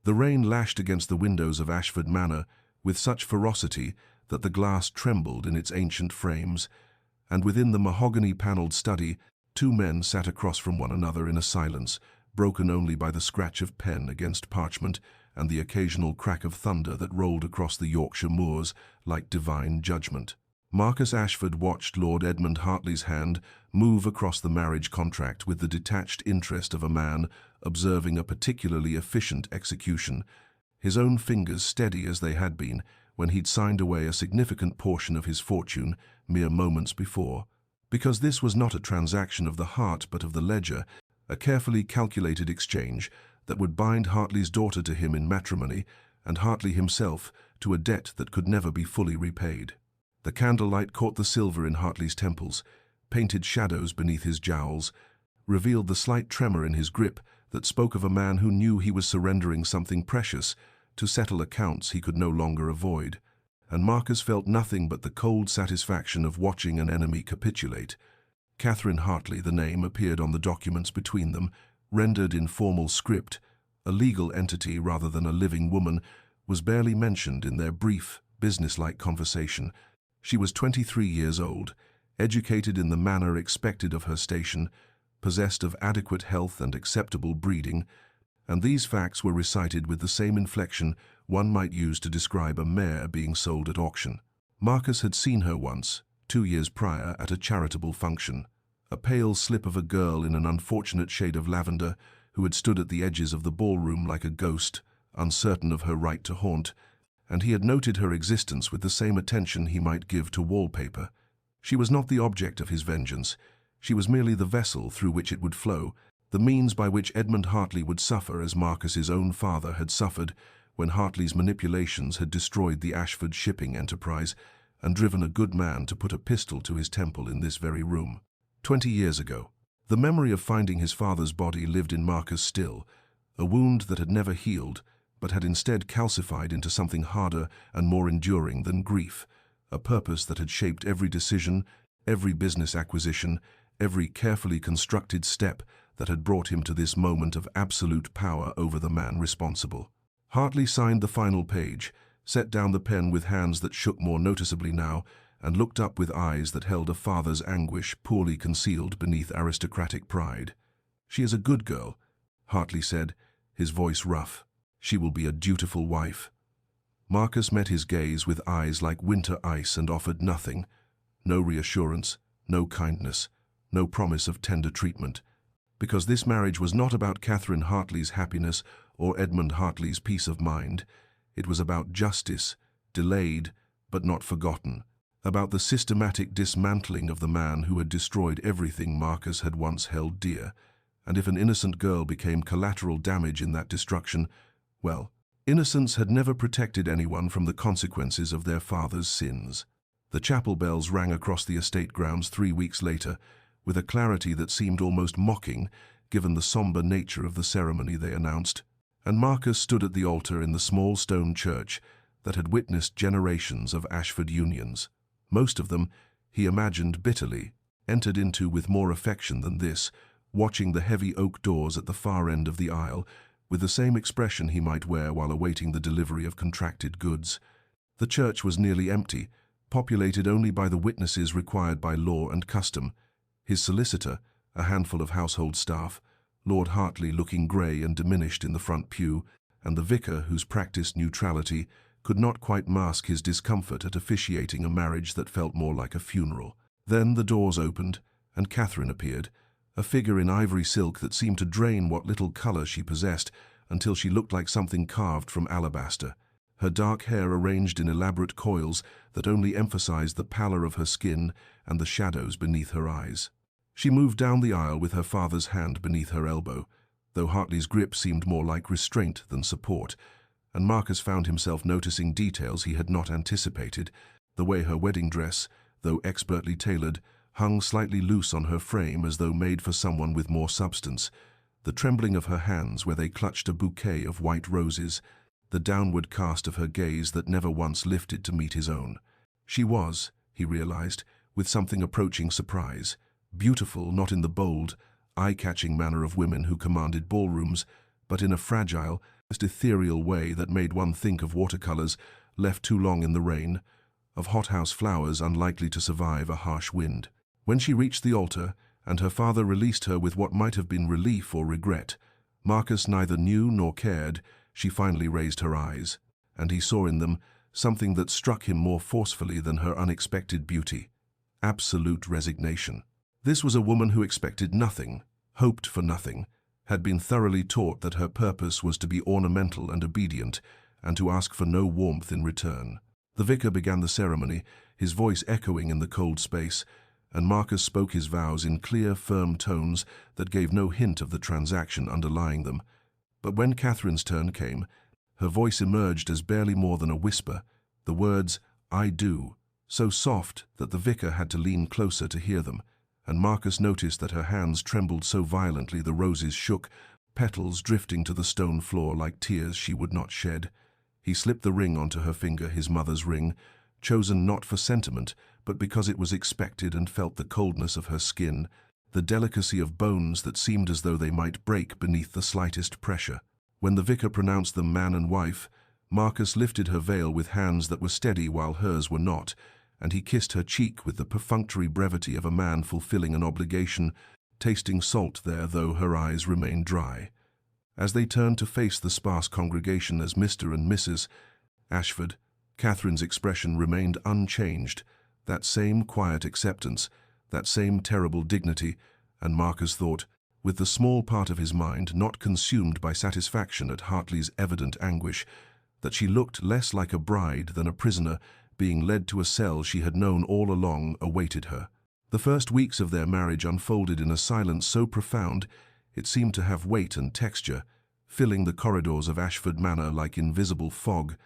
The rain lashed against the windows of Ashford Manor with such ferocity that the glass trembled in its ancient frames, and within the mahogany-panelled study, two men sat across from one another in a silence, broken only by the scratch of pen against parchment and the occasional crack of thunder that rolled across the Yorkshire moors like divine judgment. Marcus Ashford watched Lord Edmund Hartley's hand move across the marriage contract with the detached interest of a man observing a particularly efficient execution, his own fingers steady as they had been when he'd signed away a significant portion of his fortune mere moments before. Because this was not a transaction of the heart but of the ledger, a carefully calculated exchange that would bind Hartley's daughter to him in matrimony and Hartley himself to a debt that could never be fully repaid. The candlelight caught the silver in Hartley's temples, painted shadows beneath his jowls, revealed the slight tremor in his grip that spoke of a man who knew he was surrendering something precious to settle accounts he could no longer avoid. And Marcus felt nothing but the cold satisfaction of watching an enemy capitulate. Catherine Hartley, the name, appeared on the documents between them, rendered in formal script. A legal entity rather than a living woman was barely mentioned in their brief, businesslike conversation. She was 23 years old, educated in the manner expected of her station, possessed of adequate health and acceptable breeding, and these facts were recited with the same inflection one might use to describe a mare being sold at auction. Marcus had seen her once, 2 years prior, at a charitable function, a pale slip of a girl in an unfortunate shade of lavender who had stood at the edges of the ballroom like a ghost, uncertain of her right to haunt, and he had noted her existence with the same attention he might give to wallpaper. She was not the object of his vengeance. She was merely the vessel through which it would flow, the means by which Edmund Hartley would suffer as Marcus's own father had suffered when Hartley's manipulations had destroyed the Ashford shipping enterprise and driven a good man to put a pistol to his temple in this very room. 20 years ago, the memory of finding his father's body lived in Marcus still, a wound that had never healed, but had instead calcified into something harder and more enduring than grief, a purpose that had shaped every decision, every business acquisition, every carefully constructed step that had brought him to this moment of absolute power over the man responsible. Hartley signed the final page, set down the pen with hands that shook more noticeably now, and looked up with eyes that held a father's anguish poorly concealed beneath aristocratic pride. "She is a good girl," Hartley said, his voice rough. "She will be a dutiful wife." Marcus met his gaze with eyes like winter ice and offered nothing. No reassurance, no kindness, no promise of tender treatment. Because this marriage was not about Catherine Hartley's happiness or Edmund Hartley's peace of mind. It was about justice, delayed but not forgotten, about the systematic dismantling of the man who had destroyed everything Marcus had once held dear. And if an innocent girl became collateral damage in that destruction, well, innocence had never protected anyone from the consequences of their father's sins. The chapel bells rang across the estate grounds 3 weeks later, with a clarity that seemed almost mocking, given the somber nature of the ceremony they announced, and Marcus stood at the altar in the small stone church that had witnessed generations of Ashford unions. Most of them, he imagined bitterly, entered into with more affection than this, watching the heavy oak doors at the far end of the aisle, with the same expression he might wear while awaiting the delivery of contracted goods. The church was nearly empty, populated only by the witnesses required by law and custom. His solicitor, a handful of household staff, Lord Hartley looking grey and diminished in the front pew, and the vicar whose practiced neutrality could not quite mask his discomfort at officiating a marriage that felt more like a funeral. Then the doors opened, and Catherine appeared, a figure in ivory silk that seemed to drain what little colour she possessed until she looked like something carved from alabaster, her dark hair arranged in elaborate coils that only emphasized the pallor of her skin and the shadows beneath her eyes. She moved down the aisle with her father's hand beneath her elbow, though Hartley's grip seemed more like restraint than support, and Marcus found himself noticing details he had not anticipated, the way her wedding dress, though expertly tailored, hung slightly loose on her frame as though made for someone with more substance, the trembling of her hands where they clutched a bouquet of white roses, the downward cast of her gaze that never once lifted to meet his own. She was, he realized, with something approaching surprise, beautiful not in the bold, eye-catching manner of women who commanded ballrooms, but in a fragile, ethereal way that made one think of watercolors left too long in the rain, of hothouse flowers unlikely to survive a harsh wind. When she reached the altar, and her father released her with what might have been relief or regret, Marcus neither knew nor cared. She finally raised her eyes, and he saw in them something that struck him more forcefully than her unexpected beauty: absolute resignation. This was a woman who expected nothing, hoped for nothing, had been thoroughly taught that her purpose was to be ornamental and obedient, and to ask for no warmth in return. The vicar began the ceremony, his voice echoing in the cold space, and Marcus spoke his vows in clear, firm tones that gave no hint of the transaction underlying them. But when Catherine's turn came, her voice emerged as barely more than a whisper, the words, "I do," so soft that the vicar had to lean closer to hear them, and Marcus noticed that her hands trembled so violently the roses shook, petals drifting to the stone floor like tears she would not shed. He slipped the ring onto her finger, his mother's ring, chosen not for sentiment, but because it was expected, and felt the coldness of her skin, the delicacy of bones that seemed as though they might break beneath the slightest pressure. When the vicar pronounced them man and wife, Marcus lifted her veil with hands that were steady while hers were not, and he kissed her cheek with the perfunctory brevity of a man fulfilling an obligation, tasting salt there though her eyes remained dry. As they turned to face the sparse congregation as Mr. and Mrs. Ashford, Catherine's expression remained unchanged, that same quiet acceptance, that same terrible dignity, and Marcus thought, with the small part of his mind not consumed by satisfaction at Hartley's evident anguish, that she looked less like a bride than a prisoner being led to a cell she had known all along awaited her. The first weeks of their marriage unfolded in a silence so profound it seemed to have weight and texture, filling the corridors of Ashford Manor like invisible fog,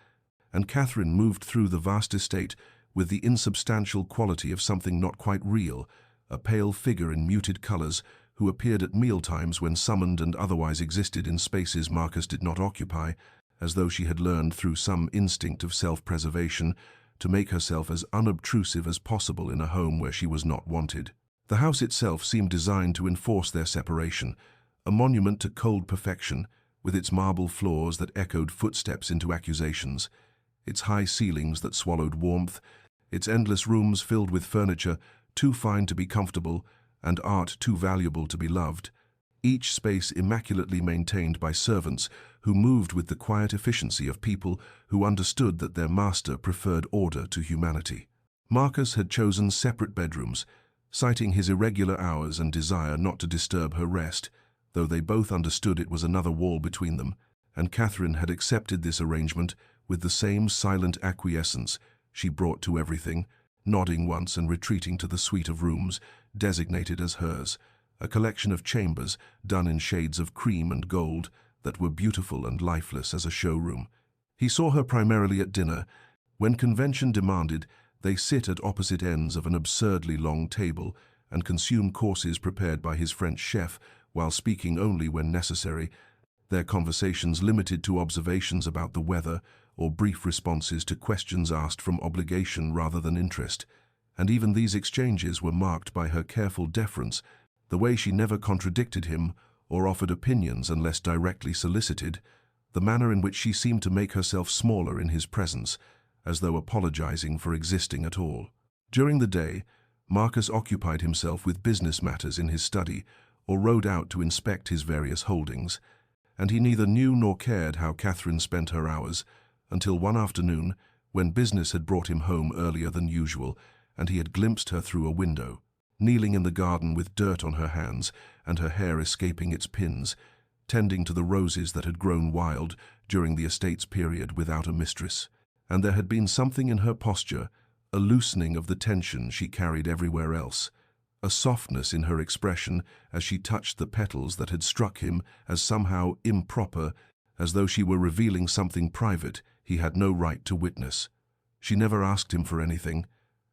and Catherine moved through the vast estate with the insubstantial quality of something not quite real, a pale figure in muted colors who appeared at mealtimes when summoned and otherwise existed in spaces Marcus did not occupy, as though she had learned through some instinct of self-preservation to make herself as unobtrusive as possible in a home where she was not wanted. The house itself seemed designed to enforce their separation, a monument to cold perfection, with its marble floors that echoed footsteps into accusations, its high ceilings that swallowed warmth, its endless rooms filled with furniture too fine to be comfortable and art too valuable to be loved, each space immaculately maintained by servants who moved with the quiet efficiency of people who understood that their master preferred order to humanity. Marcus had chosen separate bedrooms, citing his irregular hours and desire not to disturb her rest, though they both understood it was another wall between them, and Catherine had accepted this arrangement with the same silent acquiescence she brought to everything, nodding once and retreating to the suite of rooms designated as hers, a collection of chambers done in shades of cream and gold that were beautiful and lifeless as a showroom. He saw her primarily at dinner. When convention demanded, they sit at opposite ends of an absurdly long table and consume courses prepared by his French chef while speaking only when necessary, their conversations limited to observations about the weather or brief responses to questions asked from obligation rather than interest. And even these exchanges were marked by her careful deference, the way she never contradicted him or offered opinions unless directly solicited, the manner in which she seemed to make herself smaller in his presence, as though apologizing for existing at all. During the day, Marcus occupied himself with business matters in his study or rode out to inspect his various holdings, and he neither knew nor cared how Catherine spent her hours, until one afternoon, when business had brought him home earlier than usual, and he had glimpsed her through a window, kneeling in the garden with dirt on her hands and her hair escaping its pins, tending to the roses that had grown wild during the estate's period without a mistress. And there had been something in her posture, a loosening of the tension she carried everywhere else, a softness in her expression as she touched the petals that had struck him as somehow improper, as though she were revealing something private he had no right to witness. She never asked him for anything,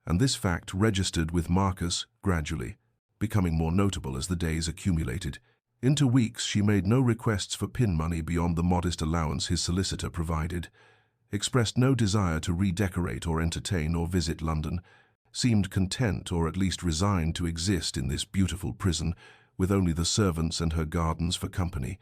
and this fact registered with Marcus gradually, becoming more notable as the days accumulated. Into weeks she made no requests for pin money beyond the modest allowance his solicitor provided, expressed no desire to redecorate or entertain or visit London, seemed content or at least resigned to exist in this beautiful prison with only the servants and her gardens for company,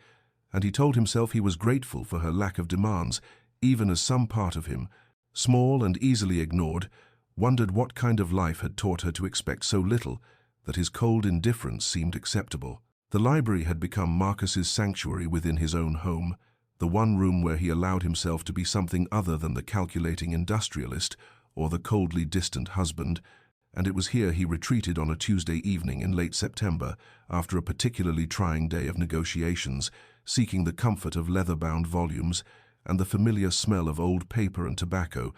and he told himself he was grateful for her lack of demands, even as some part of him, small and easily ignored, wondered what kind of life had taught her to expect so little that his cold indifference seemed acceptable. The library had become Marcus's sanctuary within his own home, the one room where he allowed himself to be something other than the calculating industrialist or the coldly distant husband, and it was here he retreated on a Tuesday evening in late September, after a particularly trying day of negotiations, seeking the comfort of leather-bound volumes and the familiar smell of old paper and tobacco,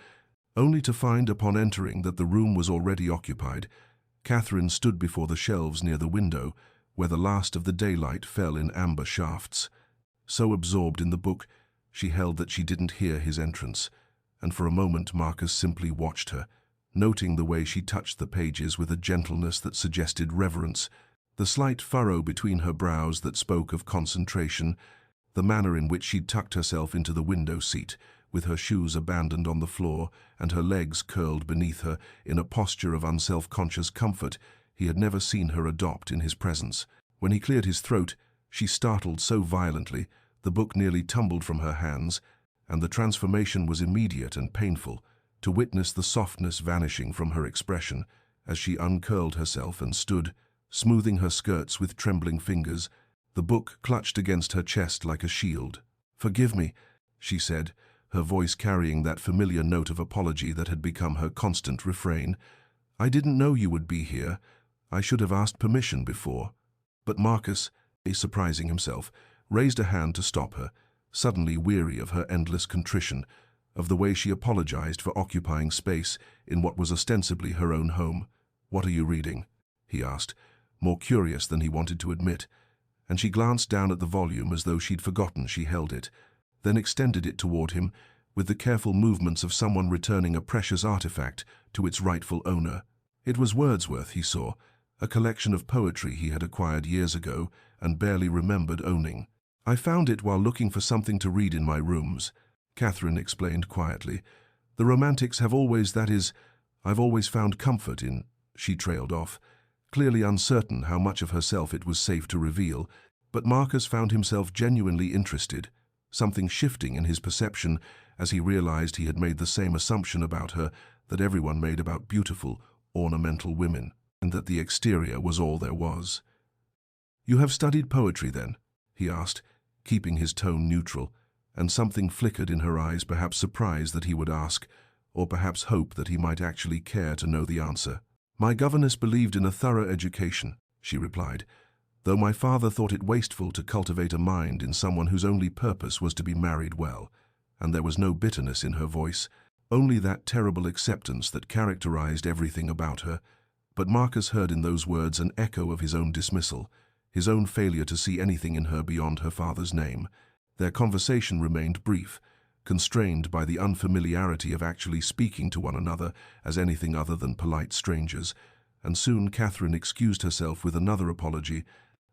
only to find upon entering that the room was already occupied. Catherine stood before the shelves near the window, where the last of the daylight fell in amber shafts. So absorbed in the book, she held that she didn't hear his entrance, and for a moment Marcus simply watched her, noting the way she touched the pages with a gentleness that suggested reverence, the slight furrow between her brows that spoke of concentration, the manner in which she tucked herself into the window seat, with her shoes abandoned on the floor and her legs curled beneath her in a posture of unself-conscious comfort he had never seen her adopt in his presence. When he cleared his throat, she startled so violently, the book nearly tumbled from her hands, and the transformation was immediate and painful, to witness the softness vanishing from her expression as she uncurled herself and stood, smoothing her skirts with trembling fingers, the book clutched against her chest like a shield. "Forgive me," she said, her voice carrying that familiar note of apology that had become her constant refrain. "I didn't know you would be here. I should have asked permission before." But Marcus, surprising himself, raised a hand to stop her, suddenly weary of her endless contrition, of the way she apologized for occupying space in what was ostensibly her own home. "What are you reading?" he asked, more curious than he wanted to admit, and she glanced down at the volume as though she'd forgotten she held it, then extended it toward him with the careful movements of someone returning a precious artifact to its rightful owner. It was Wordsworth, he saw, a collection of poetry he had acquired years ago and barely remembered owning. "I found it while looking for something to read in my rooms," Catherine explained quietly. "The romantics have always, that is, I've always found comfort in," she trailed off, clearly uncertain how much of herself it was safe to reveal, but Marcus found himself genuinely interested, something shifting in his perception as he realized he had made the same assumption about her that everyone made about beautiful, ornamental women, and that the exterior was all there was. "You have studied poetry, then?" he asked, keeping his tone neutral, and something flickered in her eyes, perhaps surprise that he would ask, or perhaps hope that he might actually care to know the answer. "My governess believed in a thorough education," she replied, "though my father thought it wasteful to cultivate a mind in someone whose only purpose was to be married well," and there was no bitterness in her voice, only that terrible acceptance that characterized everything about her. But Marcus heard in those words an echo of his own dismissal, his own failure to see anything in her beyond her father's name. Their conversation remained brief, constrained by the unfamiliarity of actually speaking to one another as anything other than polite strangers, and soon Catherine excused herself with another apology,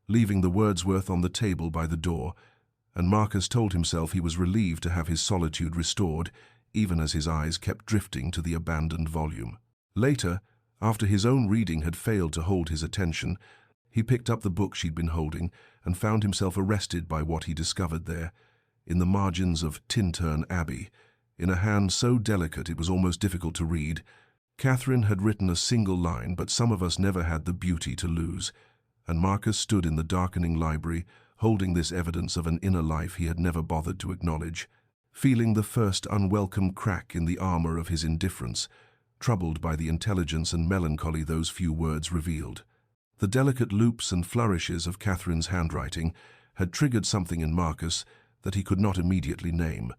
leaving the Wordsworth on the table by the door, and Marcus told himself he was relieved to have his solitude restored, even as his eyes kept drifting to the abandoned volume. Later, after his own reading had failed to hold his attention, he picked up the book she'd been holding and found himself arrested by what he discovered there, in the margins of Tintern Abbey, in a hand so delicate it was almost difficult to read. Catherine had written a single line, but some of us never had the beauty to lose, and Marcus stood in the darkening library, holding this evidence of an inner life he had never bothered to acknowledge, feeling the first unwelcome crack in the armor of his indifference, troubled by the intelligence and melancholy those few words revealed. The delicate loops and flourishes of Catherine's handwriting had triggered something in Marcus that he could not immediately name,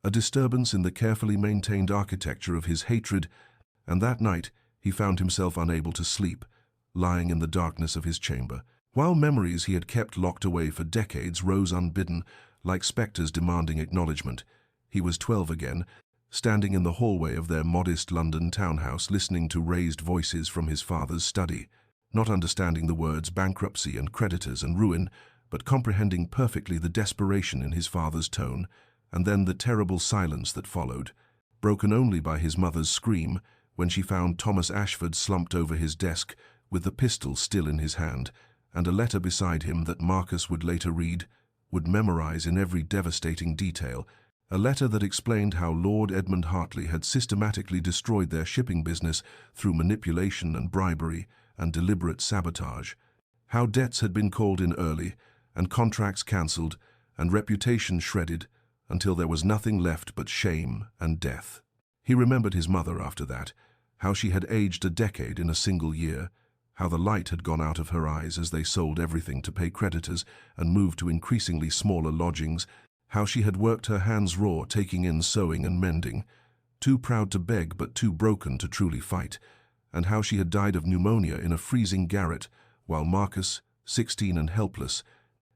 a disturbance in the carefully maintained architecture of his hatred, and that night he found himself unable to sleep, lying in the darkness of his chamber, while memories he had kept locked away for decades rose unbidden, like spectres demanding acknowledgement. He was 12 again, standing in the hallway of their modest London townhouse, listening to raised voices from his father's study, not understanding the words bankruptcy and creditors and ruin, but comprehending perfectly the desperation in his father's tone, and then the terrible silence that followed, broken only by his mother's scream when she found Thomas Ashford slumped over his desk with the pistol still in his hand, and a letter beside him that Marcus would later read, would memorize in every devastating detail, a letter that explained how Lord Edmund Hartley had systematically destroyed their shipping business through manipulation and bribery and deliberate sabotage, how debts had been called in early and contracts cancelled and reputation shredded until there was nothing left but shame and death. He remembered his mother after that, how she had aged a decade in a single year, how the light had gone out of her eyes as they sold everything to pay creditors and moved to increasingly smaller lodgings, how she had worked her hands raw taking in sewing and mending, too proud to beg but too broken to truly fight, and how she had died of pneumonia in a freezing garret while Marcus, 16 and helpless,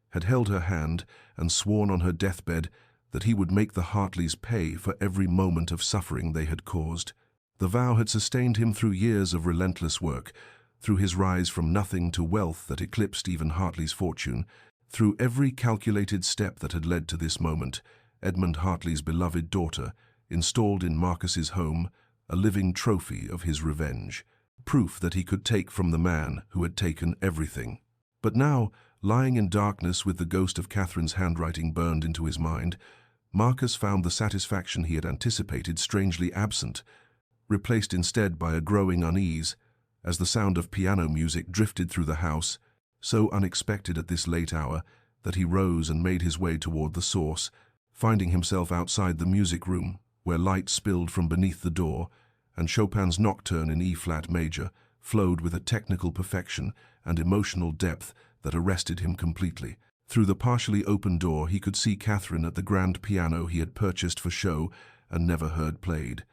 had held her hand and sworn on her deathbed that he would make the Hartleys pay for every moment of suffering they had caused. The vow had sustained him through years of relentless work, through his rise from nothing to wealth that eclipsed even Hartley's fortune, through every calculated step that had led to this moment. Edmund Hartley's beloved daughter, installed in Marcus's home, a living trophy of his revenge, proof that he could take from the man who had taken everything. But now, lying in darkness with the ghost of Catherine's handwriting burned into his mind, Marcus found the satisfaction he had anticipated strangely absent, replaced instead by a growing unease, as the sound of piano music drifted through the house, so unexpected at this late hour that he rose and made his way toward the source, finding himself outside the music room, where light spilled from beneath the door, and Chopin's Nocturne in E-flat major flowed with a technical perfection and emotional depth that arrested him completely. Through the partially open door he could see Catherine at the grand piano he had purchased for show and never heard played.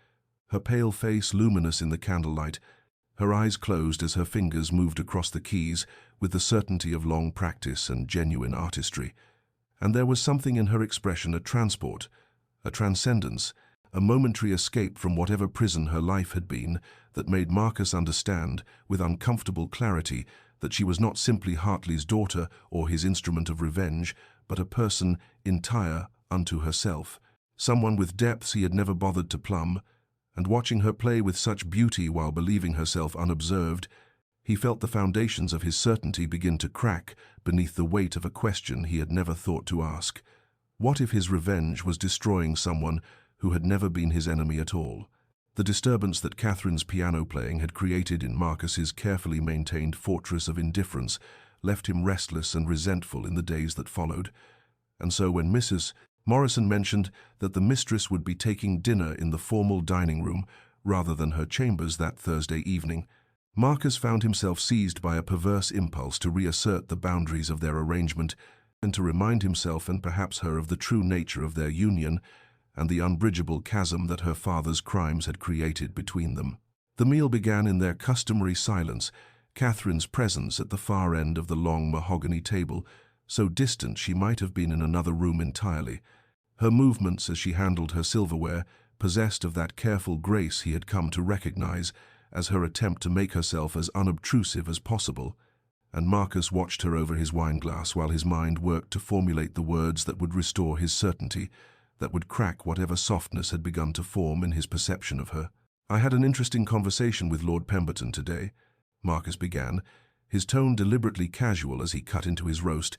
Her pale face luminous in the candlelight, her eyes closed as her fingers moved across the keys with the certainty of long practice and genuine artistry. And there was something in her expression, a transport, a transcendence, a momentary escape from whatever prison her life had been, that made Marcus understand, with uncomfortable clarity, that she was not simply Hartley's daughter or his instrument of revenge, but a person entire unto herself, someone with depths he had never bothered to plumb. And watching her play with such beauty while believing herself unobserved, he felt the foundations of his certainty begin to crack beneath the weight of a question he had never thought to ask. What if his revenge was destroying someone who had never been his enemy at all? The disturbance that Catherine's piano playing had created in Marcus's carefully maintained fortress of indifference left him restless and resentful in the days that followed. And so when Mrs. Morrison mentioned that the mistress would be taking dinner in the formal dining room rather than her chambers that Thursday evening, Marcus found himself seized by a perverse impulse to reassert the boundaries of their arrangement and to remind himself and perhaps her of the true nature of their union and the unbridgeable chasm that her father's crimes had created between them. The meal began in their customary silence, Catherine's presence at the far end of the long mahogany table, so distant she might have been in another room entirely. Her movements as she handled her silverware, possessed of that careful grace he had come to recognize as her attempt to make herself as unobtrusive as possible, and Marcus watched her over his wineglass while his mind worked to formulate the words that would restore his certainty, that would crack whatever softness had begun to form in his perception of her. "I had an interesting conversation with Lord Pemberton today," Marcus began, his tone deliberately casual as he cut into his roast,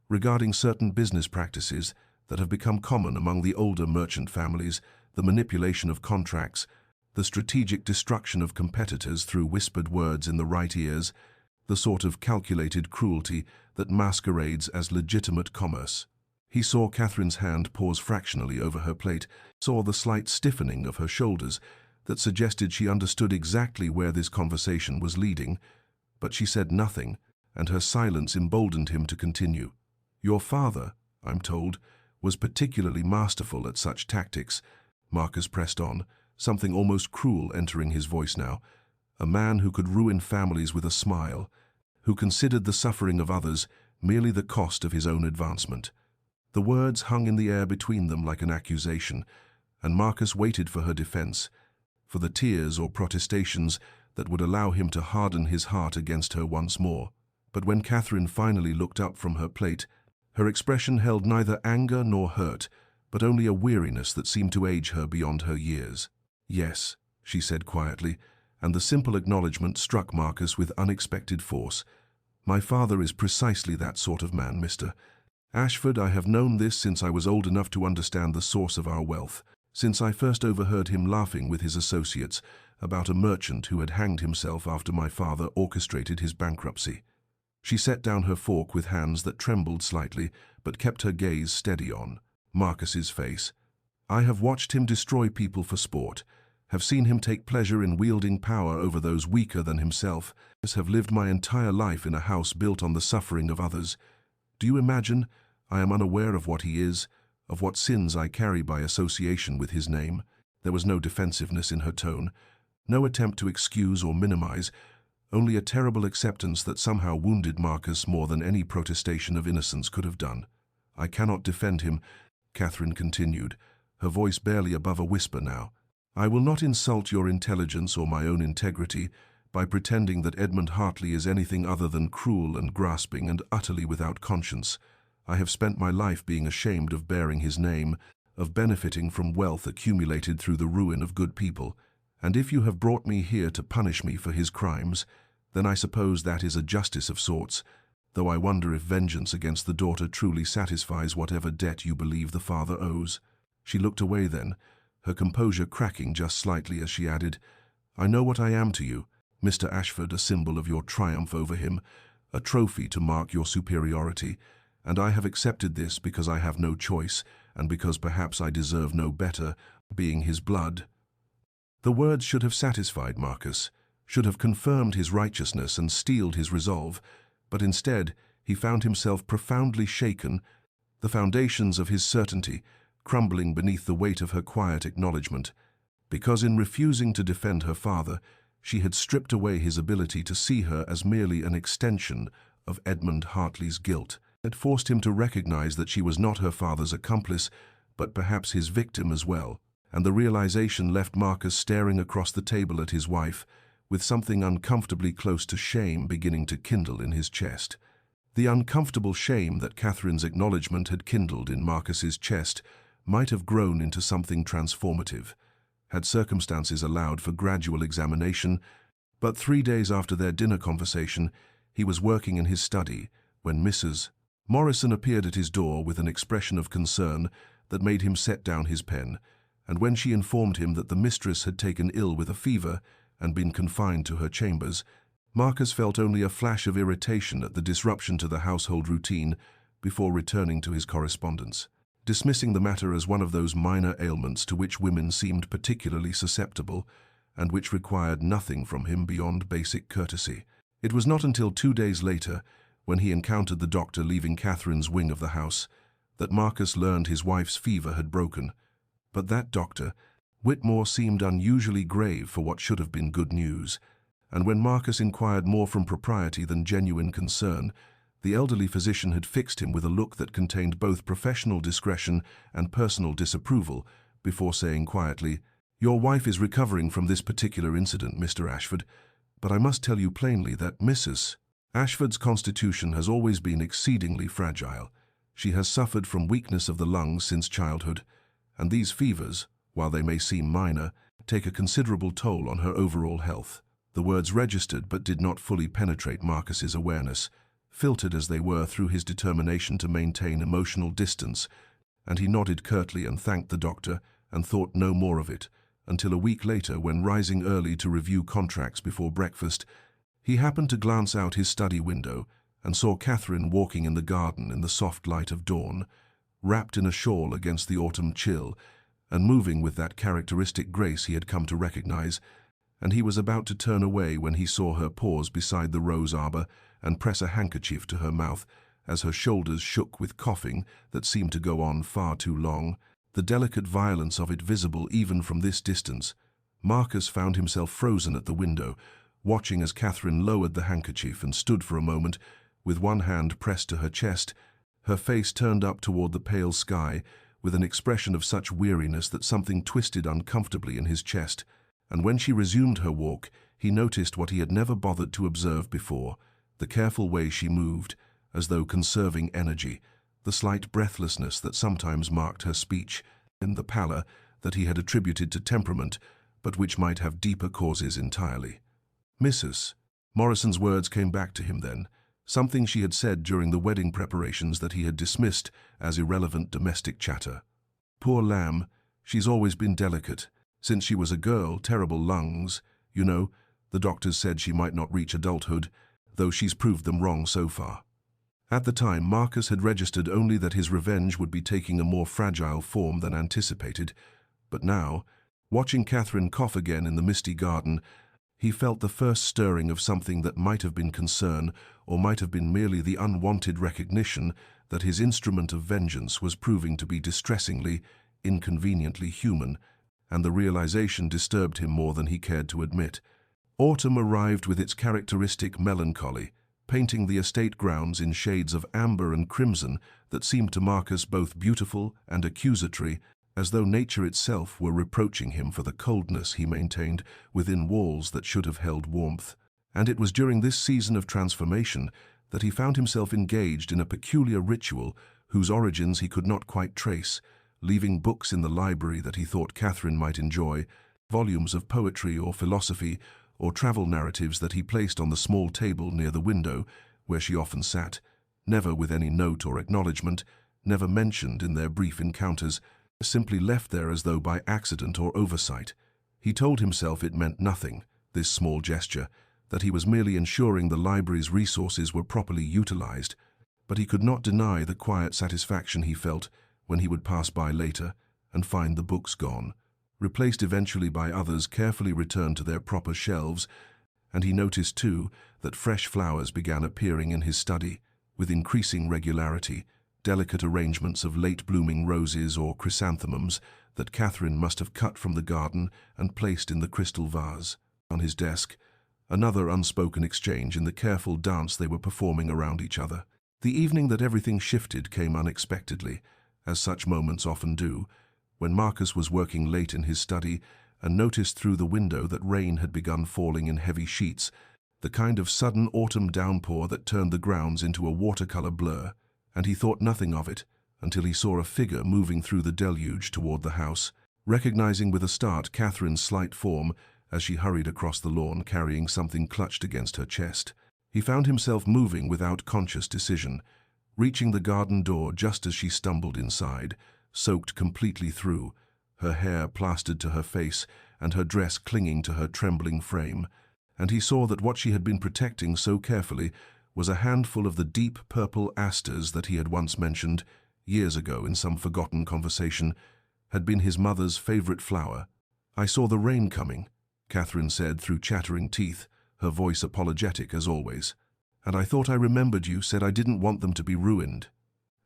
regarding certain business practices that have become common among the older merchant families, the manipulation of contracts, the strategic destruction of competitors through whispered words in the right ears, the sort of calculated cruelty that masquerades as legitimate commerce. He saw Catherine's hand pause fractionally over her plate, saw the slight stiffening of her shoulders that suggested she understood exactly where this conversation was leading, but she said nothing, and her silence emboldened him to continue. "Your father, I'm told, was particularly masterful at such tactics," Marcus pressed on, something almost cruel entering his voice now. "A man who could ruin families with a smile, who considered the suffering of others merely the cost of his own advancement." The words hung in the air between them like an accusation, and Marcus waited for her defense, for the tears or protestations that would allow him to harden his heart against her once more. But when Catherine finally looked up from her plate, her expression held neither anger nor hurt, but only a weariness that seemed to age her beyond her years. "Yes," she said quietly, and the simple acknowledgement struck Marcus with unexpected force. "My father is precisely that sort of man, mister. Ashford, I have known this since I was old enough to understand the source of our wealth, since I first overheard him laughing with his associates about a merchant who had hanged himself after my father orchestrated his bankruptcy. She set down her fork with hands that trembled slightly, but kept her gaze steady on Marcus's face. I have watched him destroy people for sport, have seen him take pleasure in wielding power over those weaker than himself, have lived my entire life in a house built on the suffering of others. Do you imagine I am unaware of what he is, of what sins I carry by association with his name? There was no defensiveness in her tone, no attempt to excuse or minimize, only a terrible acceptance that somehow wounded Marcus more than any protestation of innocence could have done. I cannot defend him, Catherine continued, her voice barely above a whisper now. I will not insult your intelligence or my own integrity by pretending that Edmund Hartley is anything other than cruel and grasping and utterly without conscience. I have spent my life being ashamed of bearing his name, of benefiting from wealth accumulated through the ruin of good people, and if you have brought me here to punish me for his crimes, then I suppose that is a justice of sorts, though I wonder if vengeance against the daughter truly satisfies whatever debt you believe the father owes. She looked away then, her composure cracking just slightly as she added, I know what I am to you, Mr. Ashford, a symbol of your triumph over him, a trophy to mark your superiority, and I have accepted this because I have no choice, and because perhaps I deserve no better, being his blood. The words should have satisfied Marcus, should have confirmed his righteousness and steeled his resolve, but instead he found himself profoundly shaken, the foundations of his certainty crumbling beneath the weight of her quiet acknowledgement, because in refusing to defend her father, she had stripped away his ability to see her as merely an extension of Edmund Hartley's guilt. It forced him to recognize that she was not her father's accomplice, but perhaps his victim as well, and the realization left Marcus staring across the table at his wife, with something uncomfortably close to shame beginning to kindle in his chest. The uncomfortable shame that Catherine's acknowledgement had kindled in Marcus's chest might have grown into something transformative, had circumstances allowed for gradual examination, but 3 days after their dinner conversation, he was working in his study when Mrs. Morrison appeared at his door with an expression of concern that made him set down his pen, and when she informed him that the mistress had taken ill with a fever and been confined to her chambers, Marcus felt only a flash of irritation at the disruption to the household routine before returning to his correspondence, dismissing the matter as one of those minor ailments to which women seemed particularly susceptible and which required nothing from him beyond basic courtesy. It was not until 2 days later, when he encountered the doctor leaving Catherine's wing of the house, that Marcus learned his wife's fever had broken. But that doctor, Whitmore, seemed unusually grave for what should have been good news, and when Marcus inquired more from propriety than genuine concern, the elderly physician had fixed him with a look that contained both professional discretion and personal disapproval, before saying quietly, "Your wife is recovering from this particular incident, Mr. Ashford, but I must tell you plainly that Mrs. Ashford's constitution has always been exceedingly fragile. She has suffered from weakness of the lungs since childhood, and these fevers, while they may seem minor, take a considerable toll on her overall health." The words registered but did not fully penetrate Marcus's awareness, filtered as they were through his determination to maintain emotional distance, and he nodded curtly and thanked the doctor and thought no more of it, until a week later, when rising early to review contracts before breakfast, he happened to glance out his study window and saw Catherine walking in the garden in the soft light of dawn, wrapped in a shawl against the autumn chill, and moving with that characteristic grace he had come to recognize, and he was about to turn away when he saw her pause beside the rose arbor and press a handkerchief to her mouth as her shoulders shook with coughing that seemed to go on far too long, the delicate violence of it visible even from this distance. Marcus found himself frozen at the window, watching as Catherine lowered the handkerchief and stood for a moment, with one hand pressed to her chest, her face turned up toward the pale sky, with an expression of such weariness that something twisted uncomfortably in his chest. And when she resumed her walk, he noticed what he had never bothered to observe before, the careful way she moved, as though conserving energy, the slight breathlessness that sometimes marked her speech, and the pallor that he had attributed to temperament, but which might have deeper causes entirely. Mrs. Morrison's words came back to him then, something she had said during the wedding preparations that he had dismissed as irrelevant domestic chatter. Poor lamb, she's always been delicate. Since she was a girl, terrible lungs. You know, the doctors said she might not reach adulthood, though she's proved them wrong so far. At the time, Marcus had registered only that his revenge would be taking a more fragile form than anticipated, but now, watching Catherine cough again in the misty garden, he felt the first stirring of something that might have been concern or might have been merely the unwanted recognition that his instrument of vengeance was proving to be distressingly, inconveniently human, and the realization disturbed him more than he cared to admit. Autumn arrived with its characteristic melancholy, painting the estate grounds in shades of amber and crimson that seemed to Marcus both beautiful and accusatory, as though nature itself were reproaching him for the coldness he maintained within walls that should have held warmth. And it was during this season of transformation that he found himself engaged in a peculiar ritual whose origins he could not quite trace, leaving books in the library that he thought Catherine might enjoy, volumes of poetry or philosophy, or travel narratives that he placed on the small table near the window where she often sat, never with any note or acknowledgement, never mentioned in their brief encounters, simply left there as though by accident or oversight. He told himself it meant nothing, this small gesture, that he was merely ensuring the library's resources were properly utilized, but he could not deny the quiet satisfaction he felt when he would pass by later and find the books gone, replaced eventually by others carefully returned to their proper shelves, and he noticed too that fresh flowers began appearing in his study with increasing regularity, delicate arrangements of late-blooming roses or chrysanthemums that Catherine must have cut from the garden and placed in the crystal vase. On his desk, another unspoken exchange in the careful dance they were performing around each other. The evening that everything shifted came unexpectedly, as such moments often do, when Marcus was working late in his study and noticed through the window that rain had begun falling in heavy sheets, the kind of sudden autumn downpour that turned the grounds into a watercolor blur, and he thought nothing of it until he saw a figure moving through the deluge toward the house, recognizing with a start Catherine's slight form as she hurried across the lawn carrying something clutched against her chest. He found himself moving without conscious decision, reaching the garden door just as she stumbled inside, soaked completely through, her hair plastered to her face and her dress clinging to her trembling frame, and he saw that what she had been protecting so carefully was a handful of the deep purple asters that he had once mentioned, years ago in some forgotten conversation, had been his mother's favorite flower. "I saw the rain coming," Catherine said through chattering teeth, her voice apologetic as always. "And I thought I remembered you said I didn't want them to be ruined."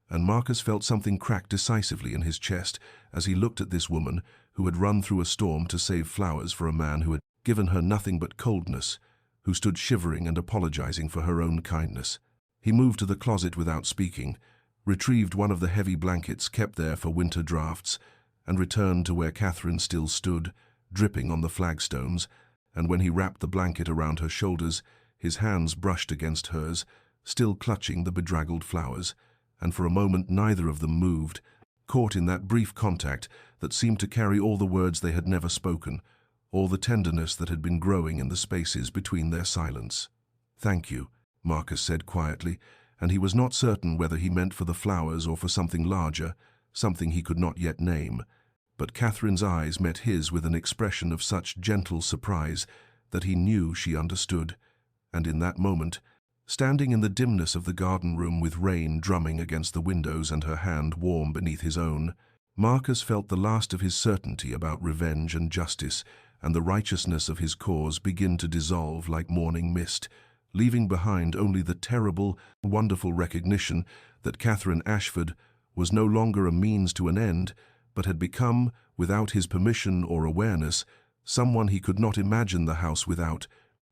And Marcus felt something crack decisively in his chest as he looked at this woman who had run through a storm to save flowers for a man who had given her nothing but coldness, who stood shivering and apologizing for her own kindness. He moved to the closet without speaking, retrieved one of the heavy blankets kept there for winter drafts, and returned to where Catherine still stood, dripping on the flagstones, and when he wrapped the blanket around her shoulders, his hands brushed against hers, still clutching the bedraggled flowers, and for a moment neither of them moved, caught in that brief contact that seemed to carry all the words they had never spoken, all the tenderness that had been growing in the spaces between their silence. "Thank you," Marcus said quietly, and he was not certain whether he meant for the flowers or for something larger, something he could not yet name. But Catherine's eyes met his with an expression of such gentle surprise that he knew she understood, and in that moment, standing in the dimness of the garden room with rain drumming against the windows and her hand warm beneath his own, Marcus felt the last of his certainty about revenge and justice and the righteousness of his cause begin to dissolve like morning mist, leaving behind only the terrible, wonderful recognition that Catherine Ashford was no longer a means to an end, but had become, without his permission or awareness, someone he could not imagine the house without,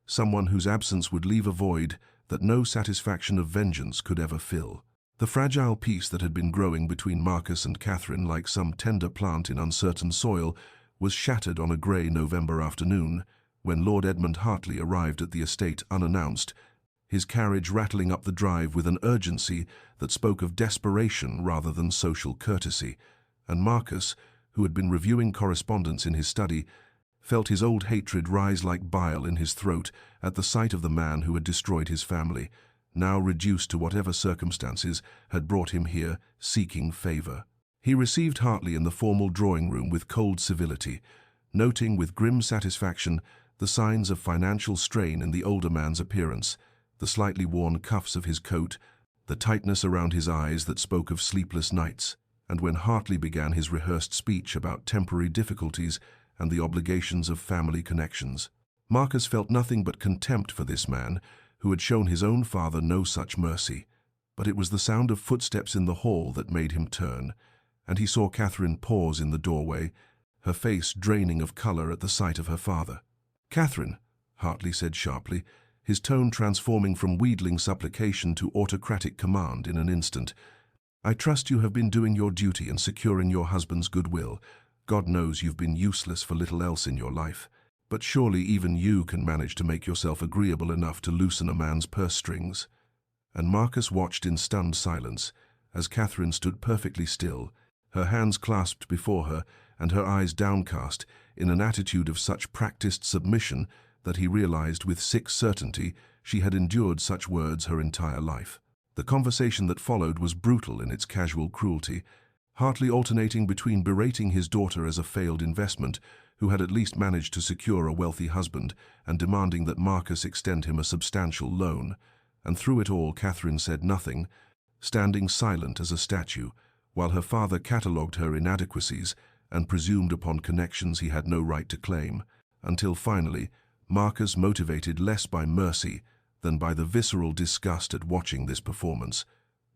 someone whose absence would leave a void that no satisfaction of vengeance could ever fill. The fragile peace that had been growing between Marcus and Catherine like some tender plant in uncertain soil was shattered on a grey November afternoon when Lord Edmund Hartley arrived at the estate unannounced, his carriage rattling up the drive with an urgency that spoke of desperation rather than social courtesy, and Marcus, who had been reviewing correspondence in his study, felt his old hatred rise like bile in his throat at the sight of the man who had destroyed his family, now reduced to whatever circumstances had brought him here, seeking favor. He received Hartley in the formal drawing room with cold civility, noting with grim satisfaction the signs of financial strain in the older man's appearance, the slightly worn cuffs of his coat, the tightness around his eyes that spoke of sleepless nights. And when Hartley began his rehearsed speech about temporary difficulties and the obligations of family connections, Marcus felt nothing but contempt for this man who had shown his own father no such mercy. But it was the sound of footsteps in the hall that made him turn, and he saw Catherine pause in the doorway, her face draining of color at the sight of her father. "Catherine," Hartley said sharply, his tone transforming from wheedling supplication to autocratic command in an instant. "I trust you have been doing your duty and securing your husband's goodwill. God knows you've been useless for little else in your life. But surely even you can manage to make yourself agreeable enough to loosen a man's purse strings." And Marcus watched in stunned silence as Catherine stood perfectly still, her hands clasped before her and her eyes downcast in an attitude of such practiced submission that he realized with sick certainty she had endured such words her entire life. The conversation that followed was brutal in its casual cruelty, Hartley alternating between berating his daughter as a failed investment, who had at least managed to secure a wealthy husband, and demanding that Marcus extend him a substantial loan. And through it all, Catherine said nothing, standing silent as a statue, while her father catalogued her inadequacies and presumed upon connections he had no right to claim, until finally, Marcus, motivated less by mercy than by the visceral disgust at watching this performance,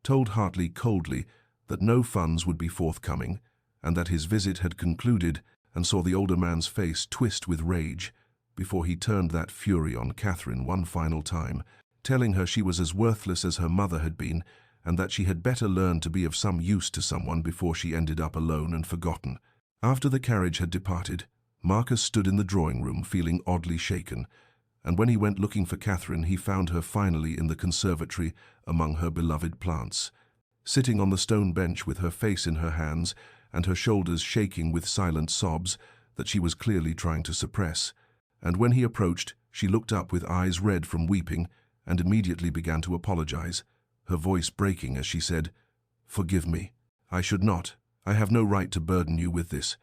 told Hartley coldly that no funds would be forthcoming, and that his visit had concluded, and saw the older man's face twist with rage before he turned that fury on Catherine one final time, telling her she was as worthless as her mother had been, and that she had better learn to be of some use to someone before she ended up alone and forgotten. After the carriage had departed, Marcus stood in the drawing room feeling oddly shaken, and when he went looking for Catherine, he found her finally in the conservatory among her beloved plants, sitting on the stone bench with her face in her hands and her shoulders shaking with silent sobs that she was clearly trying to suppress. And when he approached, she looked up with eyes red from weeping and immediately began to apologize, her voice breaking as she said, "Forgive me. I should not. I have no right to burden you with this."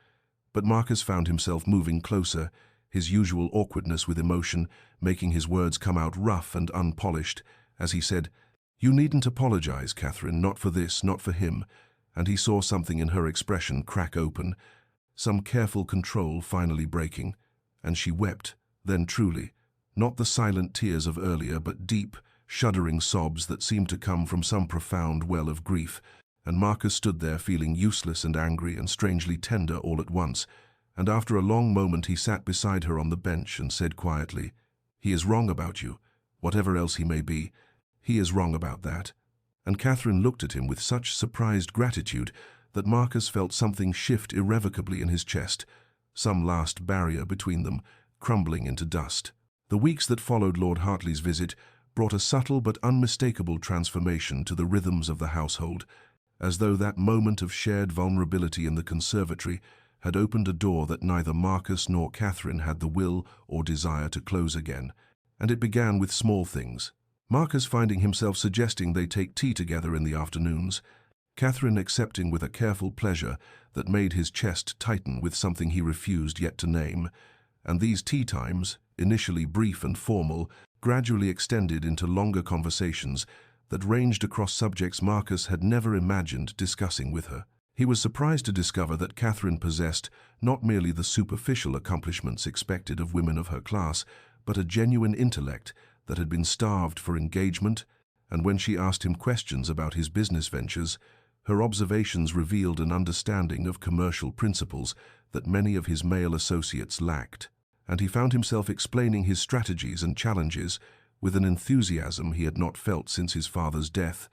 But Marcus found himself moving closer, his usual awkwardness with emotion making his words come out rough and unpolished, as he said, "You needn't apologize, Catherine, not for this, not for him." And he saw something in her expression crack open, some careful control finally breaking, and she wept, then truly, not the silent tears of earlier, but deep, shuddering sobs that seemed to come from some profound well of grief. And Marcus stood there feeling useless and angry and strangely tender all at once, and after a long moment he sat beside her on the bench and said quietly, "He is wrong about you, whatever else he may be. He is wrong about that." And Catherine looked at him with such surprised gratitude that Marcus felt something shift irrevocably in his chest, some last barrier between them, crumbling into dust. The weeks that followed Lord Hartley's visit brought a subtle but unmistakable transformation to the rhythms of the household, as though that moment of shared vulnerability in the conservatory had opened a door that neither Marcus nor Catherine had the will or desire to close again. And it began with small things, Marcus finding himself suggesting they take tea together in the afternoons, Catherine accepting with a careful pleasure that made his chest tighten with something he refused yet to name, and these tea times, initially brief and formal, gradually extended into longer conversations that ranged across subjects Marcus had never imagined discussing with her. He was surprised to discover that Catherine possessed not merely the superficial accomplishments expected of women of her class, but a genuine intellect that had been starved for engagement, and when she asked him questions about his business ventures, her observations revealed an understanding of commercial principles that many of his male associates lacked, and he found himself explaining his strategies and challenges with an enthusiasm he had not felt since his father's death,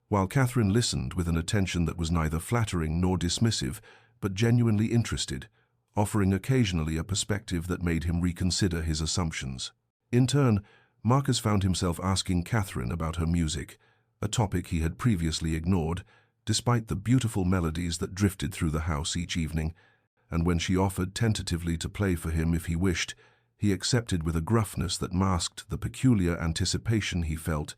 while Catherine listened with an attention that was neither flattering nor dismissive, but genuinely interested, offering occasionally a perspective that made him reconsider his assumptions. In turn, Marcus found himself asking Catherine about her music, a topic he had previously ignored, despite the beautiful melodies that drifted through the house each evening, and when she offered tentatively to play for him if he wished, he accepted with a gruffness that masked the peculiar anticipation he felt,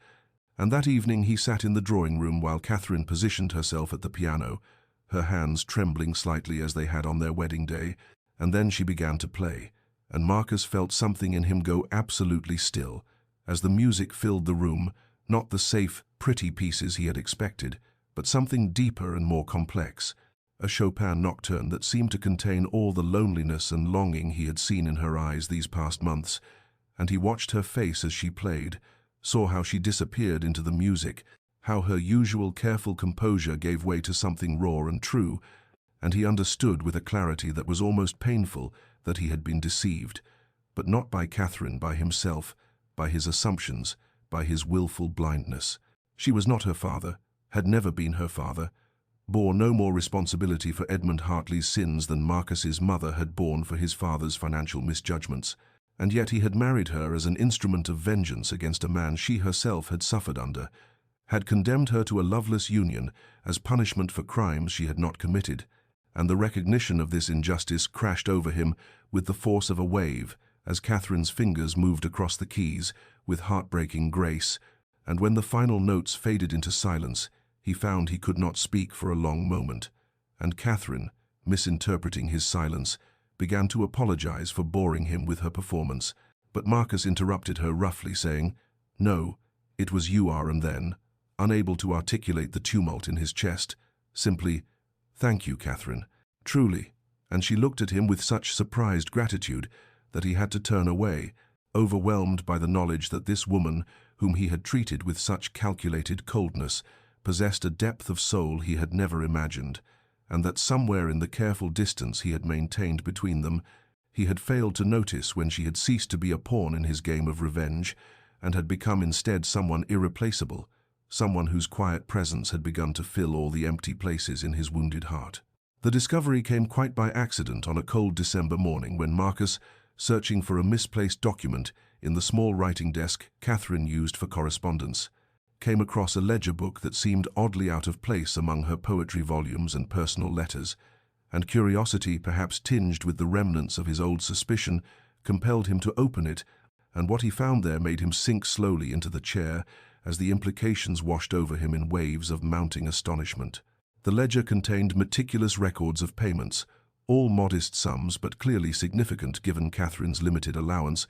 And that evening he sat in the drawing room while Catherine positioned herself at the piano, her hands trembling slightly as they had on their wedding day, and then she began to play, and Marcus felt something in him go absolutely still, as the music filled the room, not the safe, pretty pieces he had expected, but something deeper and more complex, a Chopin nocturne that seemed to contain all the loneliness and longing he had seen in her eyes these past months, and he watched her face as she played, saw how she disappeared into the music, how her usual careful composure gave way to something raw and true, and he understood with a clarity that was almost painful that he had been deceived, but not by Catherine, by himself, by his assumptions, by his willful blindness. She was not her father, had never been her father, bore no more responsibility for Edmund Hartley's sins than Marcus's mother had borne for his father's financial misjudgments, and yet he had married her as an instrument of vengeance against a man she herself had suffered under, had condemned her to a loveless union as punishment for crimes she had not committed, and the recognition of this injustice crashed over him with the force of a wave as Catherine's fingers moved across the keys with heartbreaking grace, and when the final notes faded into silence, he found he could not speak for a long moment, and Catherine, misinterpreting his silence, began to apologize for boring him with her performance, but Marcus interrupted her roughly, saying, "No, it was you are," and then, unable to articulate the tumult in his chest, simply, "Thank you, Catherine, truly," and she looked at him with such surprised gratitude that he had to turn away, overwhelmed by the knowledge that this woman, whom he had treated with such calculated coldness, possessed a depth of soul he had never imagined, and that somewhere in the careful distance he had maintained between them, he had failed to notice when she had ceased to be a pawn in his game of revenge, and had become instead someone irreplaceable, someone whose quiet presence had begun to fill all the empty places in his wounded heart. The discovery came quite by accident on a cold December morning when Marcus, searching for a misplaced document in the small writing desk Catherine used for correspondence, came across a ledger book that seemed oddly out of place among her poetry volumes and personal letters, and curiosity, perhaps tinged with the remnants of his old suspicion, compelled him to open it, and what he found there made him sink slowly into the chair as the implications washed over him in waves of mounting astonishment. The ledger contained meticulous records of payments, all modest sums but clearly significant given Catherine's limited allowance,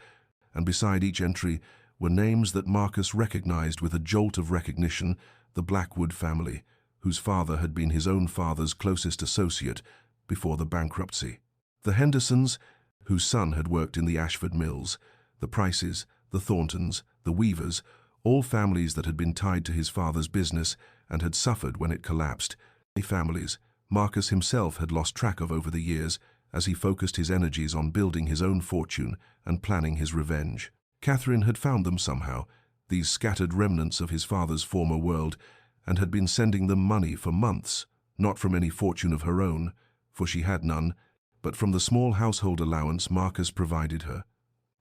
and beside each entry were names that Marcus recognized with a jolt of recognition: the Blackwood family, whose father had been his own father's closest associate before the bankruptcy; the Hendersons, whose son had worked in the Ashford mills; the Prices, the Thorntons, the Weavers, all families that had been tied to his father's business and had suffered when it collapsed, families Marcus himself had lost track of over the years as he focused his energies on building his own fortune and planning his revenge. Catherine had found them somehow, these scattered remnants of his father's former world, and had been sending them money for months, not from any fortune of her own, for she had none, but from the small household allowance Marcus provided her.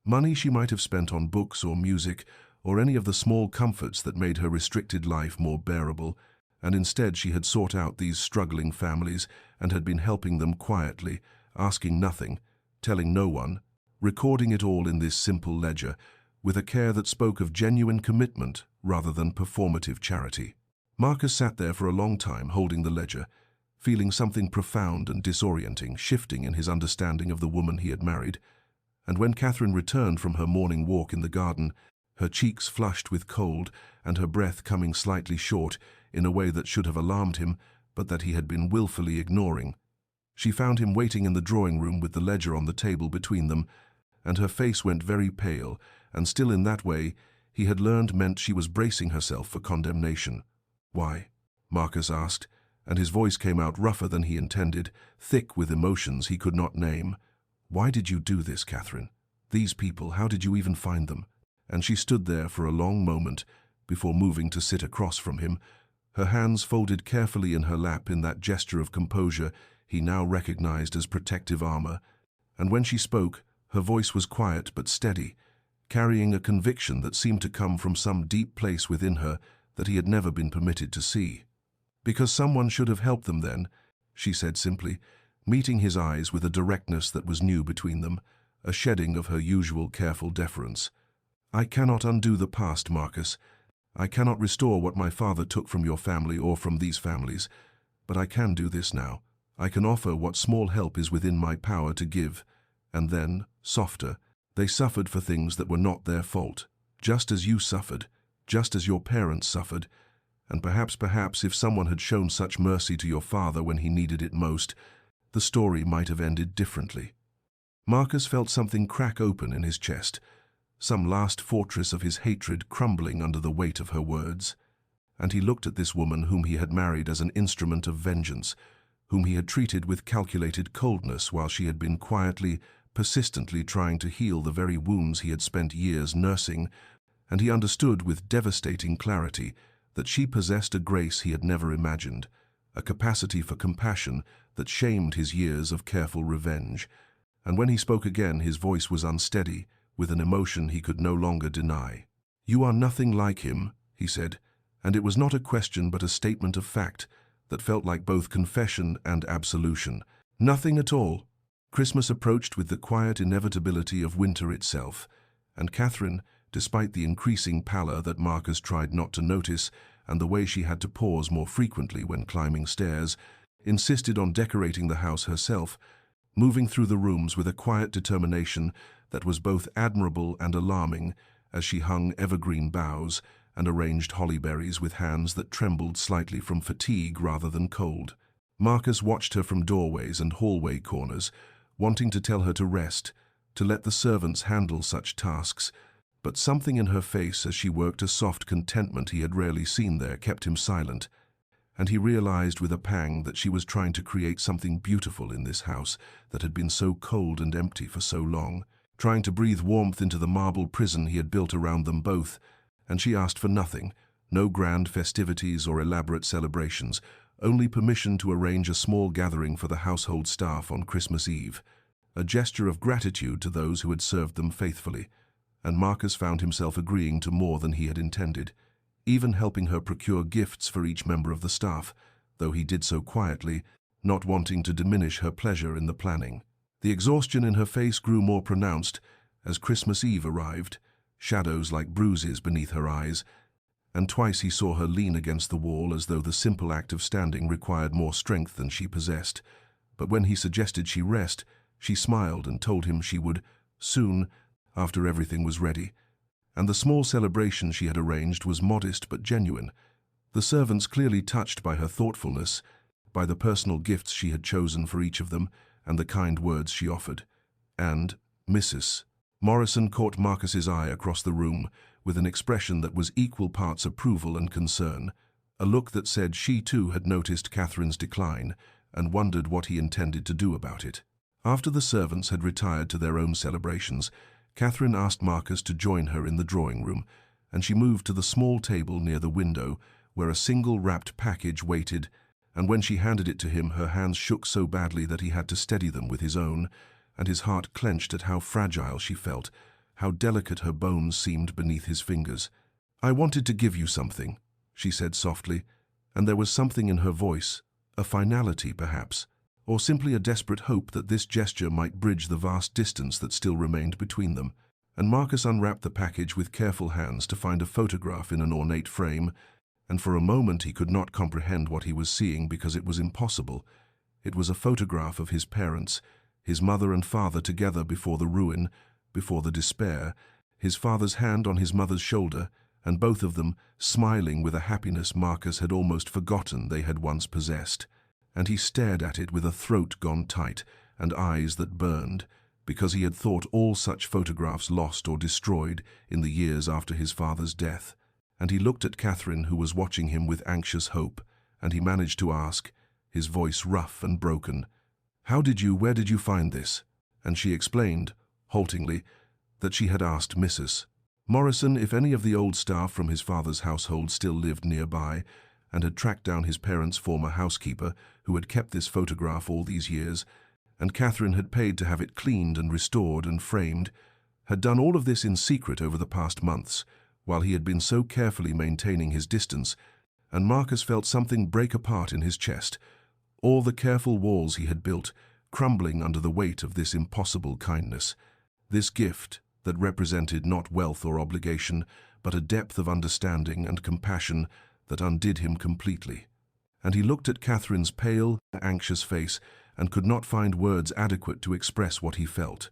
Money she might have spent on books or music, or any of the small comforts that made her restricted life more bearable, and instead she had sought out these struggling families and had been helping them quietly, asking nothing, telling no one, recording it all in this simple ledger, with a care that spoke of genuine commitment rather than performative charity. Marcus sat there for a long time holding the ledger, feeling something profound and disorienting shifting in his understanding of the woman he had married, and when Catherine returned from her morning walk in the garden, her cheeks flushed with cold and her breath coming slightly short in a way that should have alarmed him, but that he had been willfully ignoring, she found him waiting in the drawing room with the ledger on the table between them, and her face went very pale, and still in that way he had learned meant she was bracing herself for condemnation. "Why?" Marcus asked, and his voice came out rougher than he intended, thick with emotions he could not name. "Why did you do this, Catherine? These people, how did you even find them?" And she stood there for a long moment before moving to sit across from him, her hands folded carefully in her lap in that gesture of composure he now recognized as protective armor, and when she spoke, her voice was quiet but steady, carrying a conviction that seemed to come from some deep place within her that he had never been permitted to see. "Because someone should have helped them then," she said simply, meeting his eyes with a directness that was new between them, a shedding of her usual careful deference. "I cannot undo the past, Marcus, I cannot restore what my father took from your family or from these families, but I can do this now. I can offer what small help is within my power to give." And then, softer, "They suffered for things that were not their fault, just as you suffered, just as your parents suffered, and perhaps if someone had shown such mercy to your father when he needed it most, the story might have ended differently." Marcus felt something crack open in his chest, some last fortress of his hatred crumbling under the weight of her words. And he looked at this woman whom he had married as an instrument of vengeance, whom he had treated with calculated coldness while she had been quietly, persistently trying to heal the very wounds he had spent years nursing, and he understood with devastating clarity that she possessed a grace he had never imagined, a capacity for compassion that shamed his years of careful revenge. And when he spoke again, his voice was unsteady, with an emotion he could no longer deny. "You are nothing like him," he said, and it was not a question but a statement of fact that felt like both confession and absolution. Nothing at all. Christmas approached with the quiet inevitability of winter itself, and Catherine, despite the increasing pallor that Marcus tried not to notice and the way she had to pause more frequently when climbing stairs, insisted on decorating the house herself, moving through the rooms with a quiet determination that was both admirable and alarming as she hung evergreen boughs and arranged holly berries with hands that trembled slightly from fatigue rather than cold. Marcus watched her from doorways and hallway corners, wanting to tell her to rest, to let the servants handle such tasks, but something in her face as she worked a soft contentment he had rarely seen there kept him silent, and he realized with a pang that she was trying to create something beautiful in this house that had been so cold and empty for so long, trying to breathe warmth into the marble prison he had built around them both, and she asked for nothing, no grand festivities or elaborate celebrations, only permission to arrange a small gathering for the household staff on Christmas Eve, a gesture of gratitude to those who had served them faithfully, and Marcus found himself agreeing to more than he had intended, even helping her procure gifts for each member of the staff, though he did so quietly, not wanting to diminish her pleasure in the planning. The exhaustion in her face grew more pronounced as Christmas Eve arrived, shadows like bruises beneath her eyes, and twice he saw her lean against the wall as though the simple act of standing required more strength than she possessed. But when he suggested she rest, she smiled and told him she would, soon, after everything was ready. And the small celebration she had arranged was modest but genuine, the servants clearly touched by her thoughtfulness, by the personal gifts she had chosen for each of them, and the kind words she offered. And Mrs. Morrison caught Marcus's eye across the room with an expression that was equal parts approval and concern, a look that said she too had noticed Catherine's decline and wondered what he intended to do about it. After the servants had retired to their own celebrations, Catherine asked Marcus to join her in the drawing room, and she moved to the small table near the window where a single wrapped package waited, and when she handed it to him her hands shook so badly that he had to steady them with his own, and his heart clenched at how fragile she felt, how delicate her bones seemed beneath his fingers. "I wanted to give you something," she said softly, and there was something in her voice, a finality perhaps, or simply a desperate hope that this gesture might bridge the vast distance that still remained between them. And Marcus unwrapped the package with careful hands to find a photograph in an ornate frame, and for a moment he could not comprehend what he was seeing because it was impossible. It was a photograph of his parents, his mother and father together before the ruin, before the despair, his father's hand on his mother's shoulder, and both of them smiling with a happiness Marcus had almost forgotten they had once possessed. And he stared at it with a throat gone tight and eyes that burned, because he had thought all such photographs lost or destroyed in the years after his father's death. And he looked at Catherine, who was watching him with anxious hope, and he managed to ask, his voice rough and broken, where did you find this?" And she explained, haltingly, that she had asked Mrs. Morrison if any of the old staff from his father's household still lived nearby, and had tracked down his parents' former housekeeper, who had kept this photograph all these years, and Catherine had paid to have it cleaned and restored and framed, had done all of this in secret over the past months, while he had been so carefully maintaining his distance, and Marcus felt something break apart in his chest, all the careful walls he had built crumbling under the weight of this impossible kindness, this gift that represented not wealth or obligation, but a depth of understanding and compassion that undid him completely. And he looked at Catherine's pale, anxious face and could not find words adequate to express what he felt,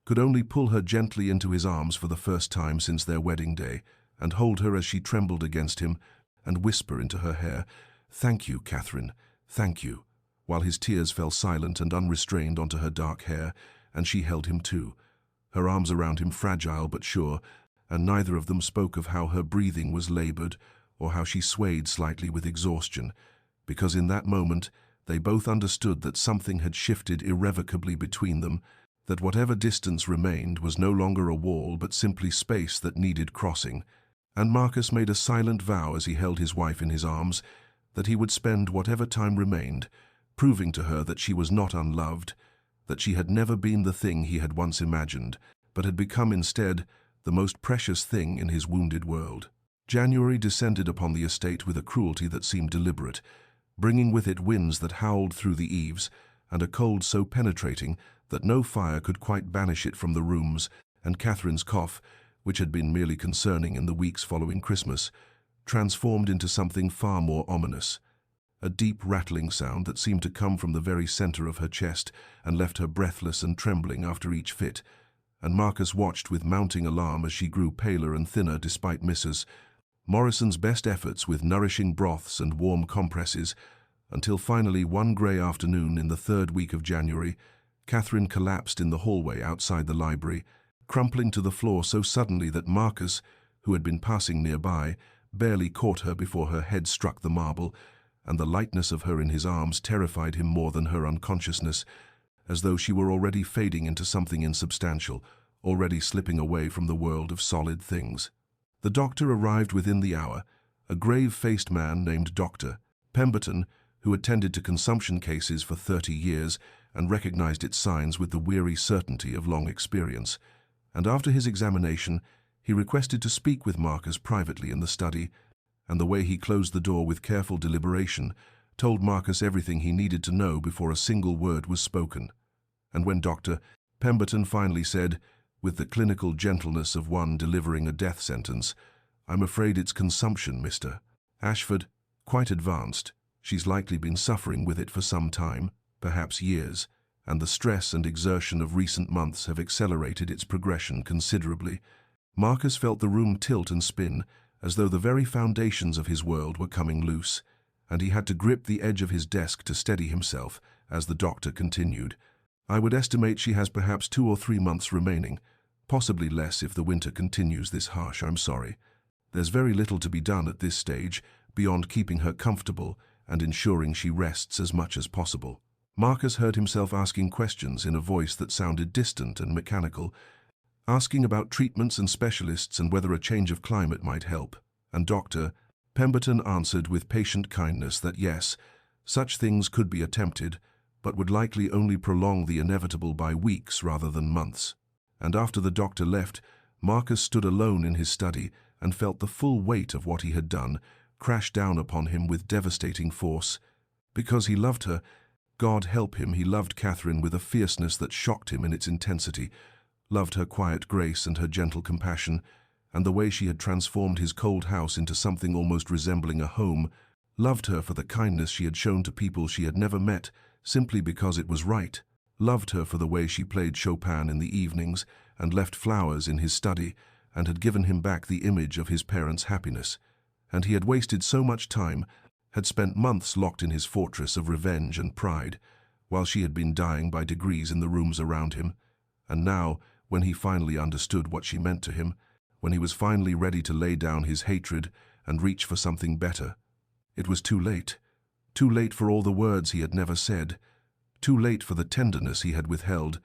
could only pull her gently into his arms for the first time since their wedding day, and hold her as she trembled against him, and whisper into her hair, "Thank you, Catherine, thank you," while his tears fell silent and unrestrained onto her dark hair, and she held him too, her arms around him fragile but sure, and neither of them spoke of how her breathing was labored or how she swayed slightly with exhaustion, because in that moment they both understood that something had shifted irrevocably between them, that whatever distance remained was no longer a wall but simply space that needed crossing. And Marcus made a silent vow as he held his wife in his arms that he would spend whatever time remained proving to her that she was not unloved, that she had never been the thing he had once imagined, but had become instead the most precious thing in his wounded world. January descended upon the estate with a cruelty that seemed deliberate, bringing with it winds that howled through the eaves, and a cold so penetrating that no fire could quite banish it from the rooms, and Catherine's cough, which had been merely concerning in the weeks following Christmas, transformed into something far more ominous. A deep rattling sound that seemed to come from the very center of her chest and left her breathless and trembling after each fit, and Marcus watched with mounting alarm as she grew paler and thinner despite Mrs. Morrison's best efforts with nourishing broths and warm compresses, until finally one grey afternoon in the third week of January, Catherine collapsed in the hallway outside the library, crumpling to the floor so suddenly that Marcus, who had been passing nearby, barely caught her before her head struck the marble, and the lightness of her in his arms terrified him more than her unconsciousness, as though she were already fading into something insubstantial, already slipping away from the world of solid things. The doctor arrived within the hour, a grave-faced man named Dr. Pemberton, who attended to consumption cases for 30 years and recognized its signs with the weary certainty of long experience. And after his examination, he requested to speak with Marcus privately in the study, and the way he closed the door with careful deliberation told Marcus everything he needed to know before a single word was spoken. And when Dr. Pemberton finally said, with the clinical gentleness of one delivering a death sentence, "I'm afraid it's consumption, Mr. Ashford, quite advanced. She's likely been suffering with it for some time, perhaps years, and the stress and exertion of recent months have accelerated its progression considerably." Marcus felt the room tilt and spin, as though the very foundations of his world were coming loose, and he had to grip the edge of his desk to steady himself as the doctor continued. "I would estimate she has perhaps 2 or 3 months remaining, possibly less if the winter continues this harsh. I'm sorry. There's very little to be done at this stage beyond keeping her comfortable and ensuring she rests as much as possible." Marcus heard himself asking questions in a voice that sounded distant and mechanical, asking about treatments and specialists and whether a change of climate might help, and Dr. Pemberton answered with patient kindness that yes, such things could be attempted, but would likely only prolong the inevitable by weeks rather than months. And after the doctor left, Marcus stood alone in his study and felt the full weight of what he had done crash down upon him with devastating force. Because he loved her, God help him, he loved Catherine with a fierceness that shocked him in its intensity, loved her quiet grace and her gentle compassion, and the way she had transformed his cold house into something almost resembling a home, loved her for the kindness she had shown to people she had never met simply because it was right, loved her for the way she played Chopin in the evenings and left flowers in his study and had given him back the image of his parents' happiness. And he had wasted so much time, had spent months locked in his fortress of revenge and pride, while she had been dying by degrees in the rooms around him. And now, when he finally understood what she meant to him, when he was finally ready to lay down his hatred and reach for something better, it was too late. Too late for all the words he had never said, too late for the tenderness he had withheld,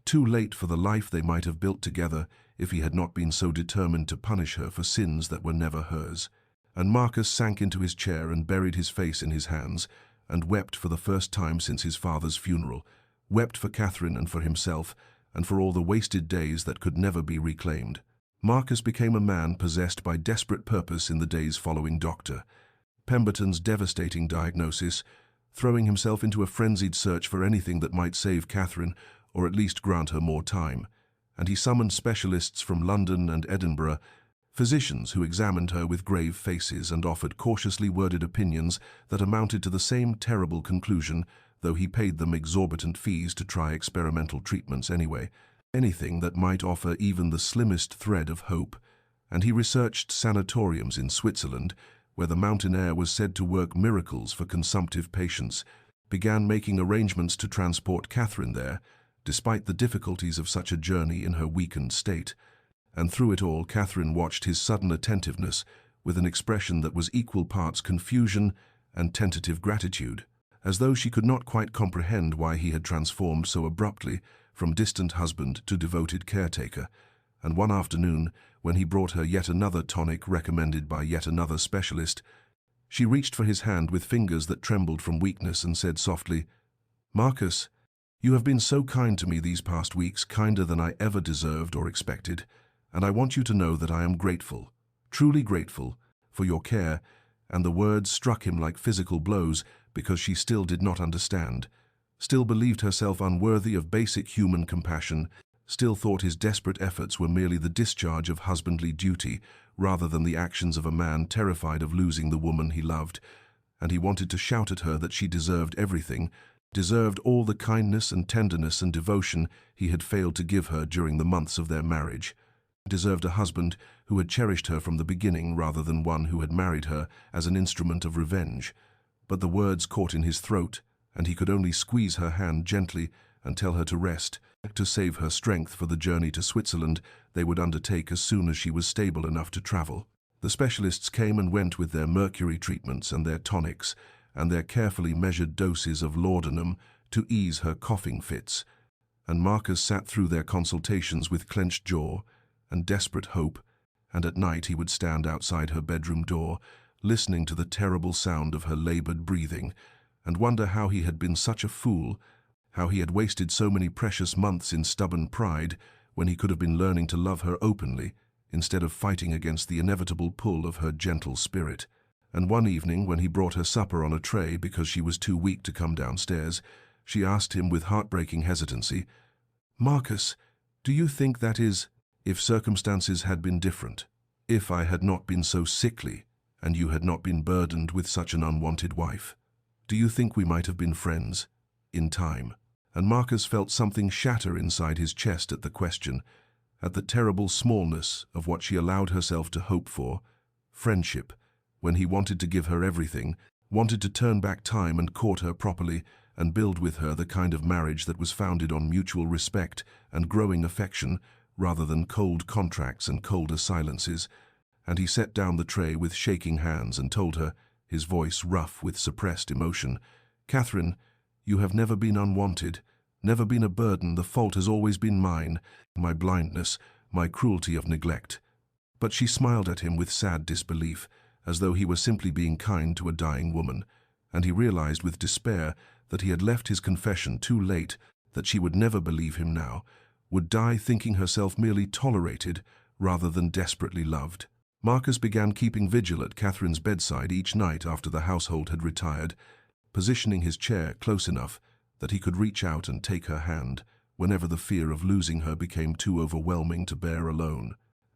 too late for the life they might have built together if he had not been so determined to punish her for sins that were never hers. And Marcus sank into his chair and buried his face in his hands, and wept for the first time since his father's funeral, wept for Catherine and for himself, and for all the wasted days that could never be reclaimed. Marcus became a man possessed by desperate purpose in the days following Dr. Pemberton's devastating diagnosis, throwing himself into a frenzied search for anything that might save Catherine, or at least grant her more time. And he summoned specialists from London and Edinburgh, Physicians who examined her with grave faces and offered cautiously worded opinions that amounted to the same terrible conclusion, though he paid them exorbitant fees to try experimental treatments anyway, anything that might offer even the slimmest thread of hope. And he researched sanatoriums in Switzerland, where the mountain air was said to work miracles for consumptive patients, began making arrangements to transport Catherine there, despite the difficulties of such a journey in her weakened state. And through it all, Catherine watched his sudden attentiveness with an expression that was equal parts confusion and tentative gratitude, as though she could not quite comprehend why he had transformed so abruptly from distant husband to devoted caretaker. And one afternoon, when he brought her yet another tonic recommended by yet another specialist, she reached for his hand with fingers that trembled from weakness and said softly, "Marcus, you have been so kind to me these past weeks, kinder than I ever deserved or expected, and I want you to know that I am grateful, truly grateful, for your care." And the words struck him like physical blows because she still did not understand, still believed herself unworthy of basic human compassion, still thought his desperate efforts were merely the discharge of husbandly duty rather than the actions of a man terrified of losing the woman he loved. And he wanted to shout at her that she deserved everything, deserved all the kindness and tenderness and devotion he had failed to give her during the months of their marriage, deserved a husband who had cherished her from the beginning rather than one who had married her as an instrument of revenge. But the words caught in his throat, and he could only squeeze her hand gently and tell her to rest, to save her strength for the journey to Switzerland they would undertake as soon as she was stable enough to travel. The specialists came and went with their mercury treatments and their tonics and their carefully measured doses of laudanum to ease her coughing fits, and Marcus sat through their consultations with clenched jaw and desperate hope, and at night he would stand outside her bedroom door, listening to the terrible sound of her labored breathing, and wonder how he had been such a fool, how he had wasted so many precious months in stubborn pride when he could have been learning to love her openly instead of fighting against the inevitable pull of her gentle spirit. And one evening, when he brought her supper on a tray because she was too weak to come downstairs, she asked him with heartbreaking hesitancy, "Marcus, do you think that is, if circumstances had been different, if I had not been so sickly and you had not been burdened with such an unwanted wife, do you think we might have been friends in time?" And Marcus felt something shatter inside his chest at the question, at the terrible smallness of what she allowed herself to hope for, friendship, when he wanted to give her everything, wanted to turn back time and court her properly and build with her the kind of marriage that was founded on mutual respect and growing affection rather than cold contracts and colder silences. And he set down the tray with shaking hands and told her, his voice rough with suppressed emotion, "Catherine, you have never been unwanted, never been a burden. The fault has always been mine, my blindness, my cruelty of neglect." But she smiled at him with sad disbelief, as though he were simply being kind to a dying woman, and he realized with despair that he had left his confession too late, that she would never believe him now, would die thinking herself merely tolerated rather than desperately loved. Marcus began keeping vigil at Catherine's bedside each night after the household had retired, positioning his chair close enough that he could reach out and take her hand whenever the fear of losing her became too overwhelming to bear alone.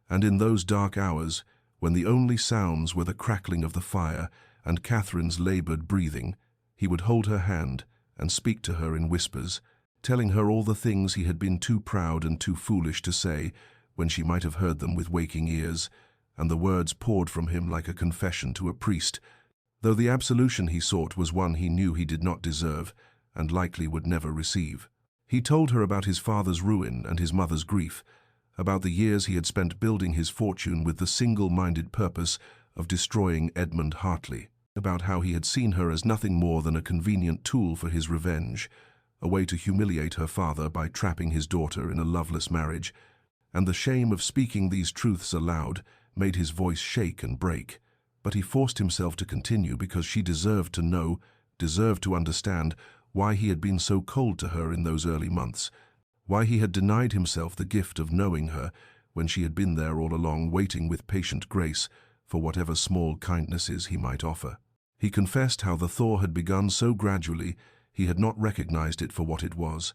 And in those dark hours, when the only sounds were the crackling of the fire and Catherine's labored breathing, he would hold her hand and speak to her in whispers, telling her all the things he had been too proud and too foolish to say when she might have heard them with waking ears, and the words poured from him like a confession to a priest, though the absolution he sought was one he knew he did not deserve and likely would never receive. He told her about his father's ruin and his mother's grief, about the years he had spent building his fortune with the single-minded purpose of destroying Edmund Hartley, about how he had seen her as nothing more than a convenient tool for his revenge, a way to humiliate her father by trapping his daughter in a loveless marriage, and the shame of speaking these truths aloud made his voice shake and break. But he forced himself to continue because she deserved to know, deserved to understand why he had been so cold to her in those early months, why he had denied himself the gift of knowing her when she had been there all along waiting with patient grace for whatever small kindnesses he might offer. He confessed how the thaw had begun so gradually he had not recognized it for what it was,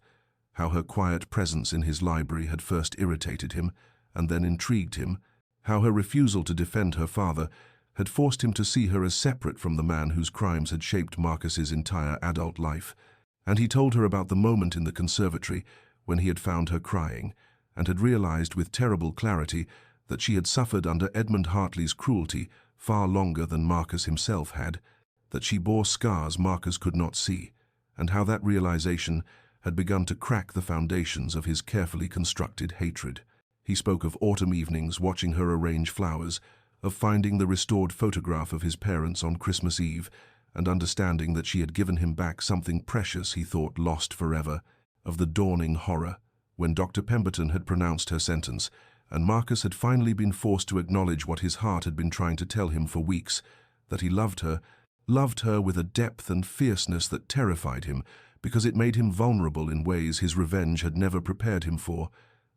how her quiet presence in his library had first irritated him and then intrigued him, how her refusal to defend her father had forced him to see her as separate from the man whose crimes had shaped Marcus's entire adult life. And he told her about the moment in the conservatory when he had found her crying, and had realized with terrible clarity that she had suffered under Edmund Hartley's cruelty far longer than Marcus himself had, that she bore scars Marcus could not see, and how that realization had begun to crack the foundations of his carefully constructed hatred. He spoke of autumn evenings watching her arrange flowers, of finding the restored photograph of his parents on Christmas Eve, and understanding that she had given him back something precious he thought lost forever, of the dawning horror when Dr. Pemberton had pronounced her sentence, and Marcus had finally been forced to acknowledge what his heart had been trying to tell him for weeks, that he loved her with a depth and fierceness that terrified him, because it made him vulnerable in ways his revenge had never prepared him for.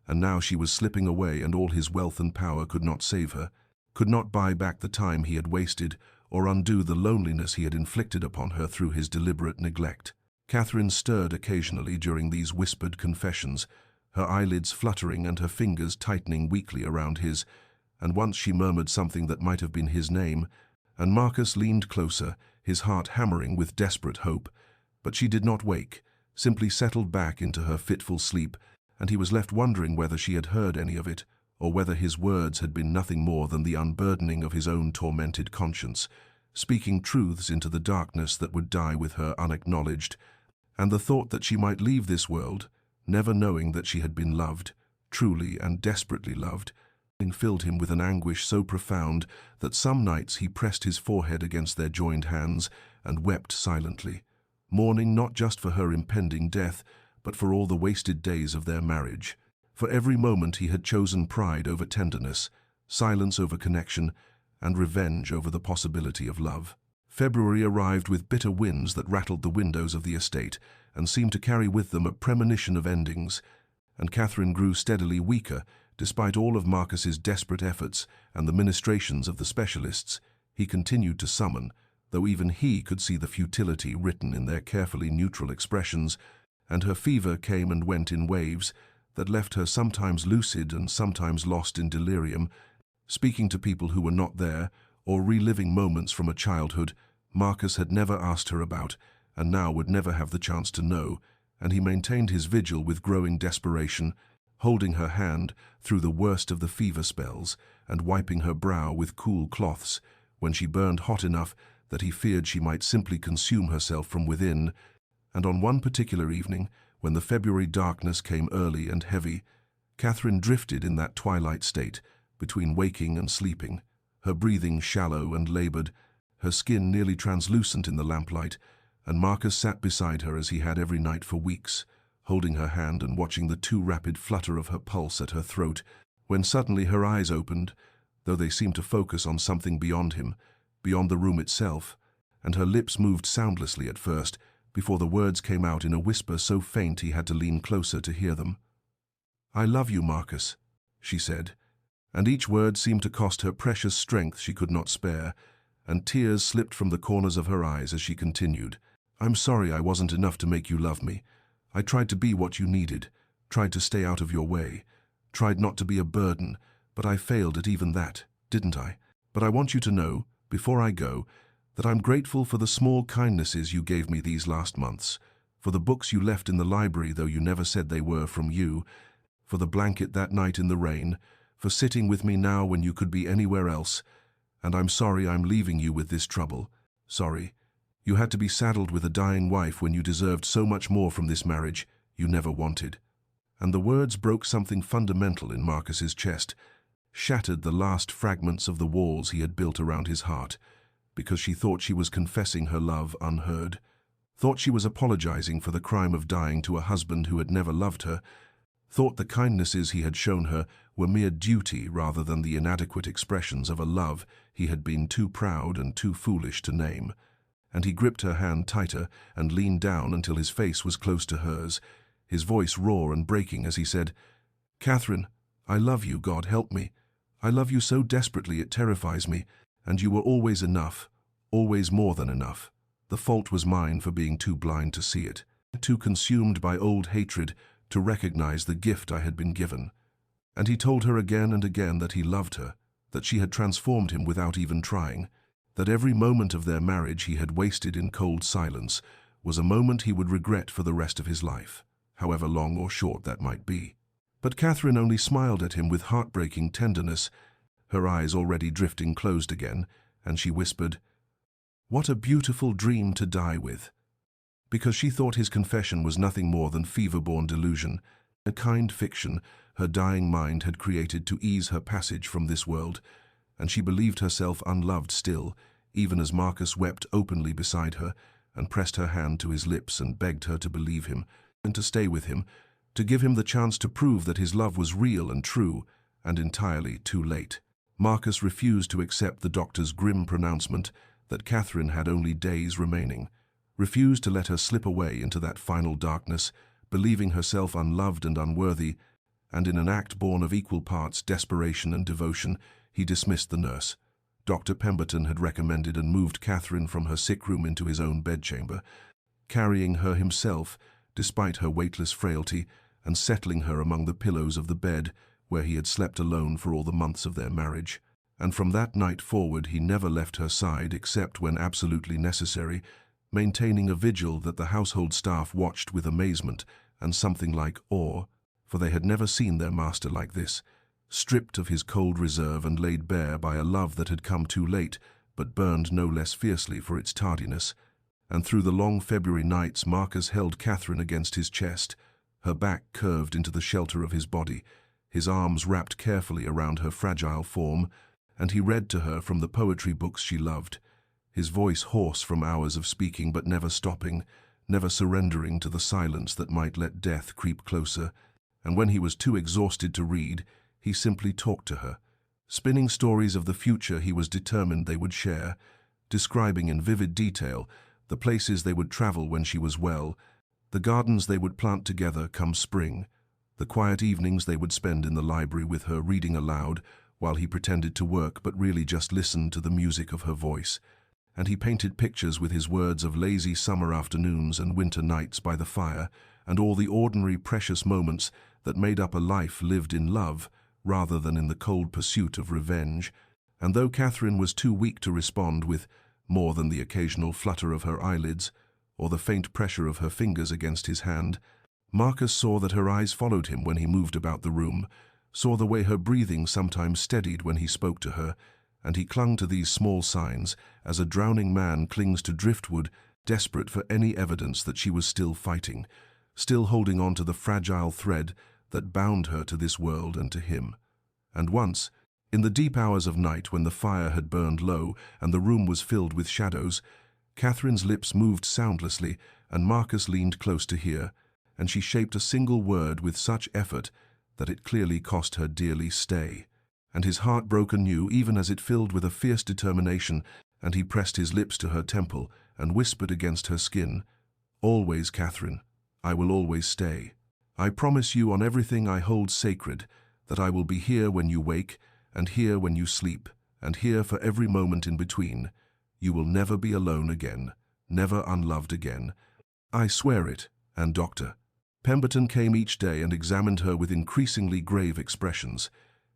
And now she was slipping away, and all his wealth and power could not save her, could not buy back the time he had wasted or undo the loneliness he had inflicted upon her through his deliberate neglect. Catherine stirred occasionally during these whispered confessions, her eyelids fluttering and her fingers tightening weakly around his, and once she murmured something that might have been his name, and Marcus leaned closer, his heart hammering with desperate hope. But she did not wake, simply settled back into her fitful sleep, and he was left wondering whether she had heard any of it, or whether his words had been nothing more than the unburdening of his own tormented conscience, speaking truths into the darkness that would die with her unacknowledged, and the thought that she might leave this world, never knowing that she had been loved, truly and desperately loved, filled him with an anguish so profound that some nights he pressed his forehead against their joined hands and wept silently, mourning not just for her impending death, but for all the wasted days of their marriage. For every moment he had chosen pride over tenderness, silence over connection, and revenge over the possibility of love. February arrived with bitter winds that rattled the windows of the estate and seemed to carry with them a premonition of endings, and Catherine grew steadily weaker, despite all of Marcus's desperate efforts and the ministrations of the specialists he continued to summon, though even he could see the futility written in their carefully neutral expressions, and her fever came and went in waves that left her sometimes lucid and sometimes lost in delirium, speaking to people who were not there, or reliving moments from a childhood Marcus had never asked her about, and now would never have the chance to know, and he maintained his vigil with growing desperation, holding her hand through the worst of the fever spells and wiping her brow with cool cloths when she burned hot enough that he feared she might simply consume herself from within. And on one particular evening, when the February darkness came early and heavy, Catherine drifted in that twilight state between waking and sleeping, her breathing shallow and labored, her skin nearly translucent in the lamplight, and Marcus sat beside her as he had every night for weeks, holding her hand and watching the too rapid flutter of her pulse at her throat, when suddenly her eyes opened, though they seemed to focus on something beyond him, beyond the room itself, and her lips moved soundlessly at first, before the words came out in a whisper so faint he had to lean closer to hear them. "I love you, Marcus," she said, and each word seemed to cost her precious strength she could not spare, and tears slipped from the corners of her eyes as she continued. "I'm sorry I wasn't enough to make you love me. I tried to be what you needed, tried to stay out of your way, tried not to be a burden, but I failed at even that, didn't I? But I want you to know, before I go, that I'm grateful for the small kindnesses you gave me these last months, for the books you left in the library though you never said they were from you, for the blanket that night in the rain, for sitting with me now when you could be anywhere else, and I'm sorry I'm leaving you with this trouble. Sorry. You had to be saddled with a dying wife when you deserved so much more from this marriage you never wanted." And the words broke something fundamental in Marcus's chest, shattered the last fragments of the walls he had built around his heart, because she thought she was confessing her love unheard, thought she was apologizing for the crime of dying to a husband who had never loved her, thought the kindnesses he had shown her were mere duty rather than the inadequate expressions of a love he had been too proud and too foolish to name. And he gripped her hand tighter and leaned down until his face was close to hers, his voice raw and breaking as he said, "Catherine, I love you, God help me. I love you so desperately it terrifies me, and you were always enough, always more than enough. The fault was mine for being too blind to see it, too consumed by old hatred to recognize the gift I had been given." And he told her again and again that he loved her, that she had transformed him without even trying, that every moment of their marriage he had wasted in cold silence was a moment he would regret for the rest of his life, however long or short that might be. But Catherine only smiled at him with heartbreaking tenderness, her eyes already drifting closed again, and she whispered, "What a beautiful dream to die with." Because she thought his confession was nothing more than fever-born delusion, a kind fiction her dying mind had created to ease her passage from this world, and she believed herself unloved still, even as Marcus wept openly beside her and pressed her hand to his lips and begged her to believe him and to stay with him, to give him the chance to prove that his love was real and true, and entirely too late. Marcus refused to accept the doctor's grim pronouncement that Catherine had only days remaining, refused to let her slip away into that final darkness, believing herself unloved and unworthy, and in an act born of equal parts desperation and devotion, he dismissed the nurse. Dr. Pemberton had recommended and moved Catherine from her sick room into his own bedchamber, carrying her himself, despite her weightless frailty, and settling her among the pillows of the bed where he had slept alone for all the months of their marriage. And from that night forward he never left her side except when absolutely necessary, maintaining a vigil that the household staff watched with amazement and something like awe, for they had never seen their master like this, stripped of his cold reserve and laid bare by a love that had come too late, but burned no less fiercely for its tardiness. And through the long February nights Marcus held Catherine against his chest, her back curved into the shelter of his body, his arms wrapped carefully around her fragile form, and he read to her from the poetry books she loved, his voice hoarse from hours of speaking but never stopping, never surrendering to the silence that might let death creep closer. And when he was too exhausted to read, he simply talked to her, spinning stories of the future he was determined they would share, describing in vivid detail the places they would travel when she was well, the gardens they would plant together come spring, the quiet evenings they would spend in the library with her reading aloud while he pretended to work but really just listened to the music of her voice. And he painted pictures with his words of lazy summer afternoons and winter nights by the fire, and all the ordinary precious moments that made up a life lived in love rather than in the cold pursuit of revenge. And though Catherine was too weak to respond with more than the occasional flutter of her eyelids or the faint pressure of her fingers against his hand, Marcus saw that her eyes followed him when he moved about the room, saw the way her breathing sometimes steadied when he spoke to her, and he clung to these small signs as a drowning man clings to driftwood, desperate for any evidence that she was still fighting, still holding on to the fragile thread that bound her to this world and to him. And once, in the deep hours of night when the fire had burned low and the room was filled with shadows, Catherine's lips moved soundlessly and Marcus leaned close to hear, and she shaped a single word with such effort that it clearly cost her dearly. Stay. And his heart broke anew even as it filled with a fierce determination, and he pressed his lips to her temple and whispered against her skin, "Always, Catherine, I will always stay. I promise you on everything I hold sacred that I will be here when you wake, and here when you sleep, and here for every moment in between. You will never be alone again, never unloved again. I swear it." And Dr. Pemberton came each day and examined her with increasingly grave expressions,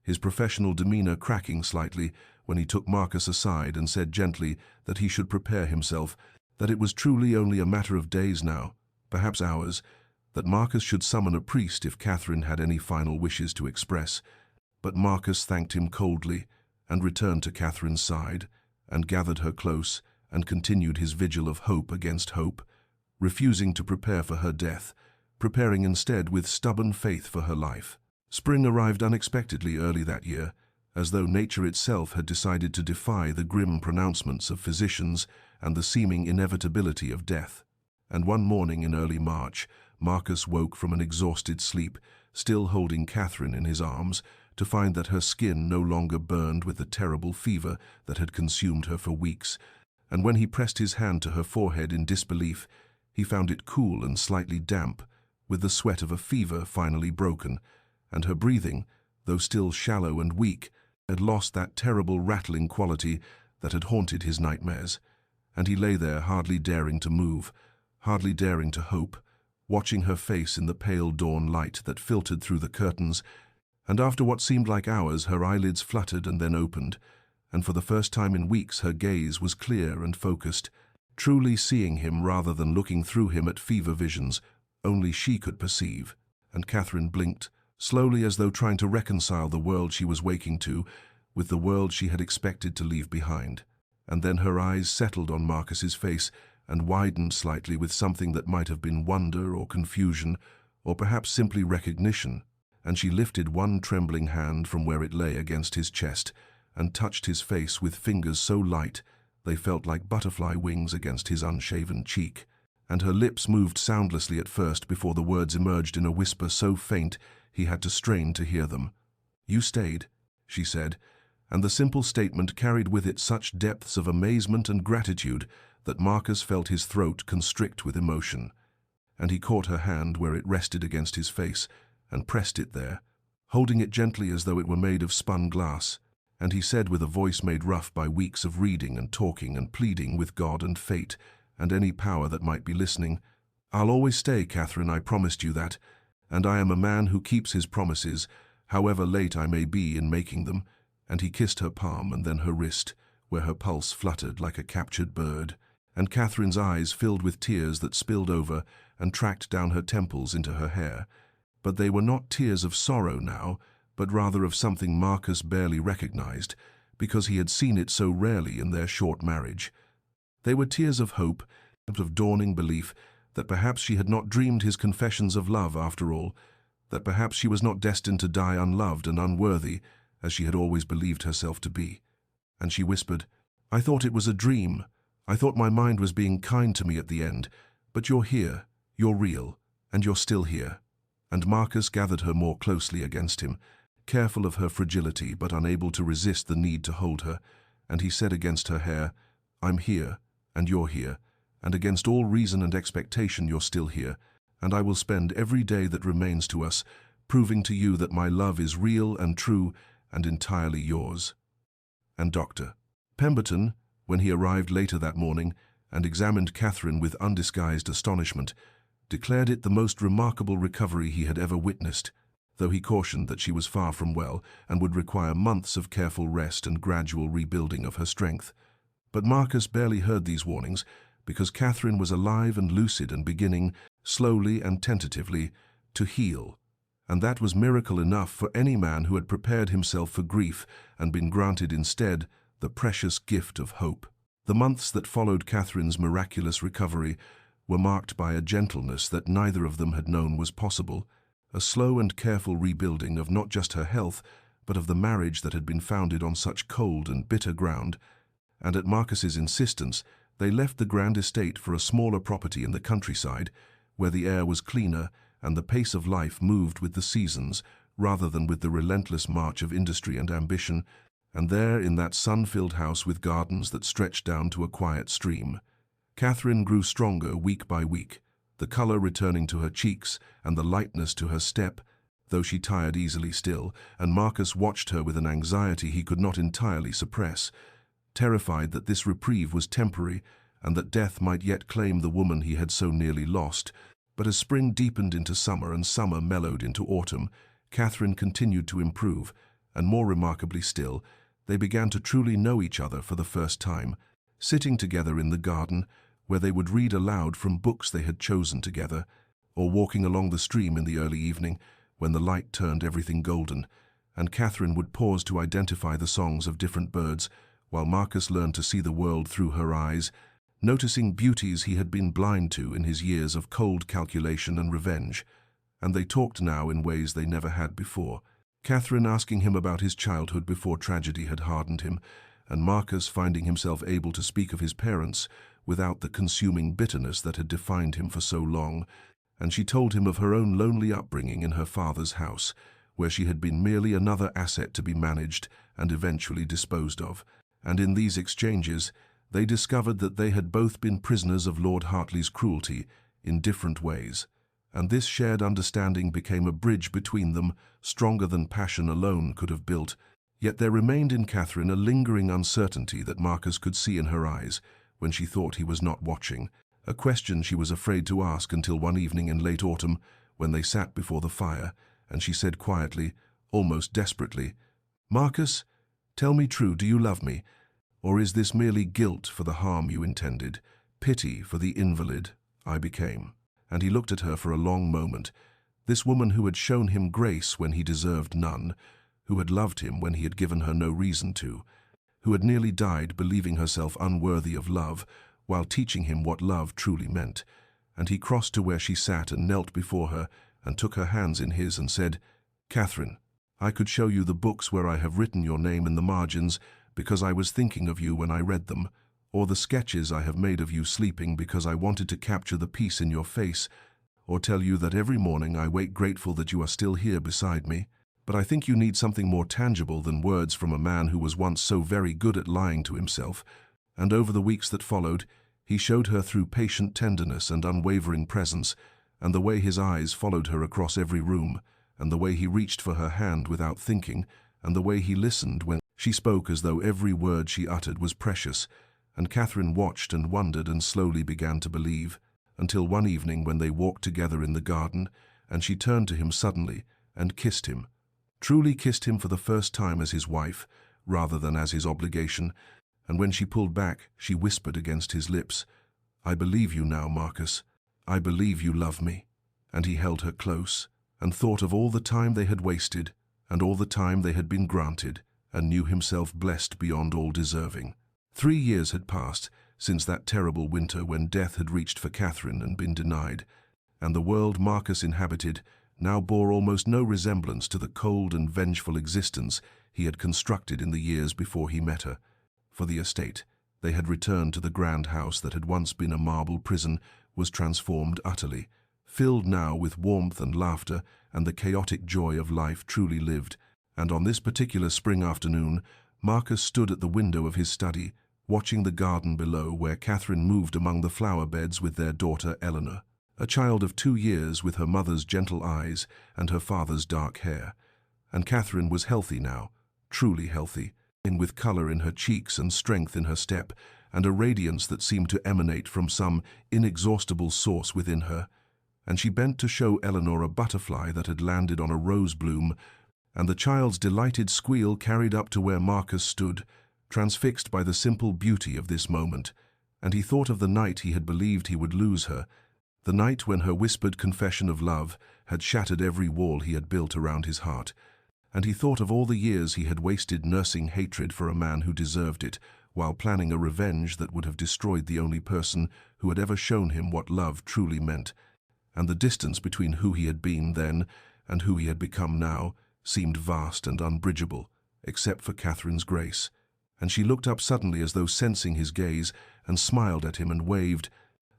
his professional demeanor cracking slightly when he took Marcus aside and said gently that he should prepare himself, that it was truly only a matter of days now, perhaps hours, that Marcus should summon a priest if Catherine had any final wishes to express. But Marcus thanked him coldly and returned to Catherine's side and gathered her close and continued his vigil of hope against hope, refusing to prepare for her death, preparing instead with stubborn faith for her life. Spring arrived unexpectedly early that year, as though nature itself had decided to defy the grim pronouncements of physicians and the seeming inevitability of death. And one morning in early March, Marcus woke from an exhausted sleep, still holding Catherine in his arms, to find that her skin no longer burned with the terrible fever that had consumed her for weeks, and when he pressed his hand to her forehead in disbelief, he found it cool and slightly damp, with the sweat of a fever finally broken, and her breathing, though still shallow and weak, had lost that terrible rattling quality that had haunted his nightmares. And he lay there hardly daring to move, hardly daring to hope, watching her face in the pale dawn light that filtered through the curtains, And after what seemed like hours, her eyelids fluttered and then opened, and for the first time in weeks her gaze was clear and focused, truly seeing him rather than looking through him at fever visions only she could perceive. And Catherine blinked, slowly, as though trying to reconcile the world she was waking to with the world she had expected to leave behind. And then her eyes settled on Marcus's face and widened slightly with something that might have been wonder or confusion, or perhaps simply recognition, and she lifted one trembling hand from where it lay against his chest and touched his face with fingers so light they felt like butterfly wings against his unshaven cheek. And her lips moved soundlessly at first before the words emerged in a whisper so faint he had to strain to hear them. "You stayed," she said, and the simple statement carried with it such depths of amazement and gratitude that Marcus felt his throat constrict with emotion. And he caught her hand where it rested against his face and pressed it there, holding it gently as though it were made of spun glass. And he said with a voice made rough by weeks of reading and talking and pleading with God and fate and any power that might be listening, "I'll always stay, Catherine, I promised you that, and I am a man who keeps his promises, however late I may be in making them." And he kissed her palm and then her wrist, where her pulse fluttered like a captured bird, and Catherine's eyes filled with tears that spilled over and tracked down her temples into her hair. But they were not tears of sorrow now, but rather of something Marcus barely recognized, because he had seen it so rarely in their short marriage. They were tears of hope, of dawning belief that perhaps she had not dreamed his confessions of love after all, that perhaps she was not destined to die unloved and unworthy, as she had always believed herself to be. And she whispered, "I thought it was a dream. I thought my mind was being kind to me at the end, but you're here, you're real, and you're still here." And Marcus gathered her more closely against him, careful of her fragility but unable to resist the need to hold her, and he said against her hair, "I'm here, and you're here, and against all reason and expectation you're still here, and I will spend every day that remains to us proving to you that my love is real and true and entirely yours." And Dr. Pemberton, when he arrived later that morning and examined Catherine with undisguised astonishment, declared it the most remarkable recovery he had ever witnessed, though he cautioned that she was far from well and would require months of careful rest and gradual rebuilding of her strength. But Marcus barely heard these warnings, because Catherine was alive and lucid and beginning, slowly and tentatively, to heal. And that was miracle enough for any man who had prepared himself for grief and been granted instead the precious gift of hope. The months that followed Catherine's miraculous recovery were marked by a gentleness that neither of them had known was possible, a slow and careful rebuilding of not just her health, but of the marriage that had been founded on such cold and bitter ground. And at Marcus's insistence, they left the grand estate for a smaller property in the countryside, where the air was cleaner and the pace of life moved with the seasons rather than with the relentless march of industry and ambition, and there in that sun-filled house with gardens that stretched down to a quiet stream, Catherine grew stronger week by week, the color returning to her cheeks and the lightness to her step, though she tired easily still, and Marcus watched her with an anxiety he could not entirely suppress, terrified that this reprieve was temporary and that death might yet claim the woman he had so nearly lost. But as spring deepened into summer and summer mellowed into autumn, Catherine continued to improve, and more remarkably still, they began to truly know each other for the first time, sitting together in the garden, where they would read aloud from books they had chosen together, or walking along the stream in the early evening, when the light turned everything golden, and Catherine would pause to identify the songs of different birds, while Marcus learned to see the world through her eyes, noticing beauties he had been blind to in his years of cold calculation and revenge. And they talked now in ways they never had before, Catherine asking him about his childhood before tragedy had hardened him, and Marcus finding himself able to speak of his parents without the consuming bitterness that had defined him for so long, and she told him of her own lonely upbringing in her father's house, where she had been merely another asset to be managed and eventually disposed of. And in these exchanges, they discovered that they had both been prisoners of Lord Hartley's cruelty in different ways, and this shared understanding became a bridge between them, stronger than passion alone could have built. Yet there remained in Catherine a lingering uncertainty that Marcus could see in her eyes when she thought he was not watching, a question she was afraid to ask until one evening in late autumn, when they sat before the fire, and she said quietly, almost desperately. "Marcus, tell me true, do you love me? Or is this merely guilt for the harm you intended, pity for the invalid I became?" And he looked at her for a long moment, this woman who had shown him grace when he deserved none, who had loved him when he had given her no reason to, who had nearly died believing herself unworthy of love while teaching him what love truly meant. And he crossed to where she sat and knelt before her and took her hands in his and said, "Catherine, I could show you the books where I have written your name in the margins because I was thinking of you when I read them, or the sketches I have made of you sleeping because I wanted to capture the peace in your face, or tell you that every morning I wake grateful that you are still here beside me. But I think you need something more tangible than words from a man who was once so very good at lying to himself." And over the weeks that followed, he showed her through patient tenderness and unwavering presence, and the way his eyes followed her across every room, and the way he reached for her hand without thinking, and the way he listened when she spoke as though every word she uttered was precious. And Catherine watched and wondered and slowly began to believe, until one evening when they walked together in the garden, and she turned to him suddenly and kissed him, truly kissed him for the first time as his wife, rather than as his obligation, and when she pulled back, she whispered against his lips, "I believe you now, Marcus. I believe you love me." And he held her close, and thought of all the time they had wasted, and all the time they had been granted, and knew himself blessed beyond all deserving. 3 years had passed since that terrible winter when death had reached for Catherine and been denied, and the world Marcus inhabited now bore almost no resemblance to the cold and vengeful existence he had constructed in the years before he met her. For the estate, they had returned to the grand house that had once been a marble prison, was transformed utterly, filled now with warmth and laughter and the chaotic joy of life truly lived. And on this particular spring afternoon, Marcus stood at the window of his study, watching the garden below where Catherine moved among the flower beds with their daughter Eleanor, a child of 2 years with her mother's gentle eyes and her father's dark hair. And Catherine was healthy now, truly healthy, with colour in her cheeks and strength in her step, and a radiance that seemed to emanate from some inexhaustible source within her. And she bent to show Eleanor a butterfly that had landed on a rose bloom, and the child's delighted squeal carried up to where Marcus stood, transfixed by the simple beauty of this moment. And he thought of the night he had believed he would lose her, the night when her whispered confession of love had shattered every wall he had built around his heart. And he thought of all the years he had wasted nursing hatred for a man who deserved it, while planning a revenge that would have destroyed the only person who had ever shown him what love truly meant. And the distance between who he had been then and who he had become now seemed vast and unbridgeable, except for Catherine's grace. And she looked up suddenly as though sensing his gaze, and smiled at him and waved,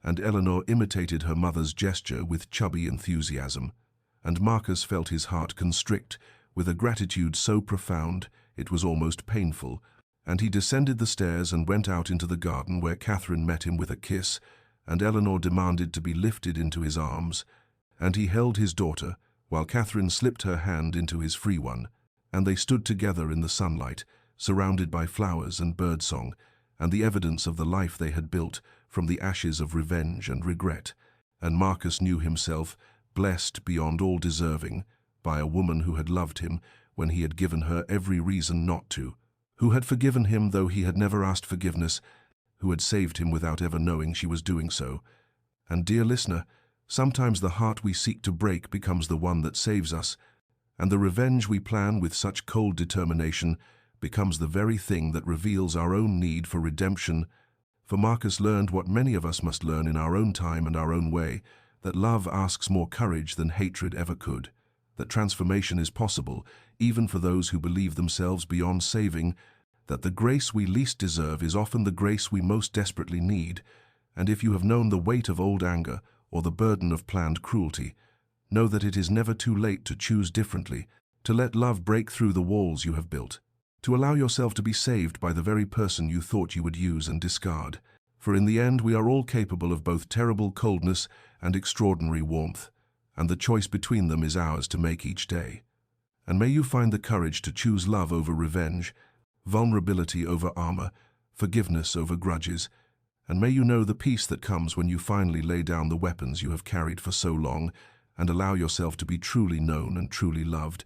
and Eleanor imitated her mother's gesture with chubby enthusiasm. And Marcus felt his heart constrict with a gratitude so profound it was almost painful, and he descended the stairs and went out into the garden where Catherine met him with a kiss, and Eleanor demanded to be lifted into his arms, and he held his daughter, while Catherine slipped her hand into his free one, and they stood together in the sunlight, surrounded by flowers and birdsong, and the evidence of the life they had built from the ashes of revenge and regret. And Marcus knew himself blessed beyond all deserving by a woman who had loved him when he had given her every reason not to, who had forgiven him though he had never asked forgiveness, who had saved him without ever knowing she was doing so. And dear listener, sometimes the heart we seek to break becomes the one that saves us, and the revenge we plan with such cold determination becomes the very thing that reveals our own need for redemption. For Marcus learned what many of us must learn in our own time and our own way, that love asks more courage than hatred ever could, that transformation is possible even for those who believe themselves beyond saving, that the grace we least deserve is often the grace we most desperately need. And if you have known the weight of old anger or the burden of planned cruelty, know that it is never too late to choose differently, to let love break through the walls you have built, to allow yourself to be saved by the very person you thought you would use and discard. For in the end we are all capable of both terrible coldness and extraordinary warmth, and the choice between them is ours to make each day. And may you find the courage to choose love over revenge, vulnerability over armor, forgiveness over grudges, and may you know the peace that comes when you finally lay down the weapons you have carried for so long and allow yourself to be truly known and truly loved,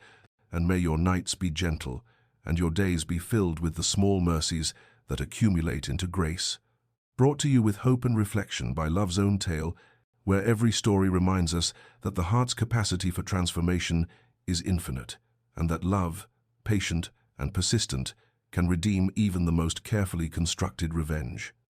and may your nights be gentle, and your days be filled with the small mercies that accumulate into grace. Brought to you with hope and reflection by Love's Own Tale, where every story reminds us that the heart's capacity for transformation is infinite, and that love, patient and persistent, can redeem even the most carefully constructed revenge.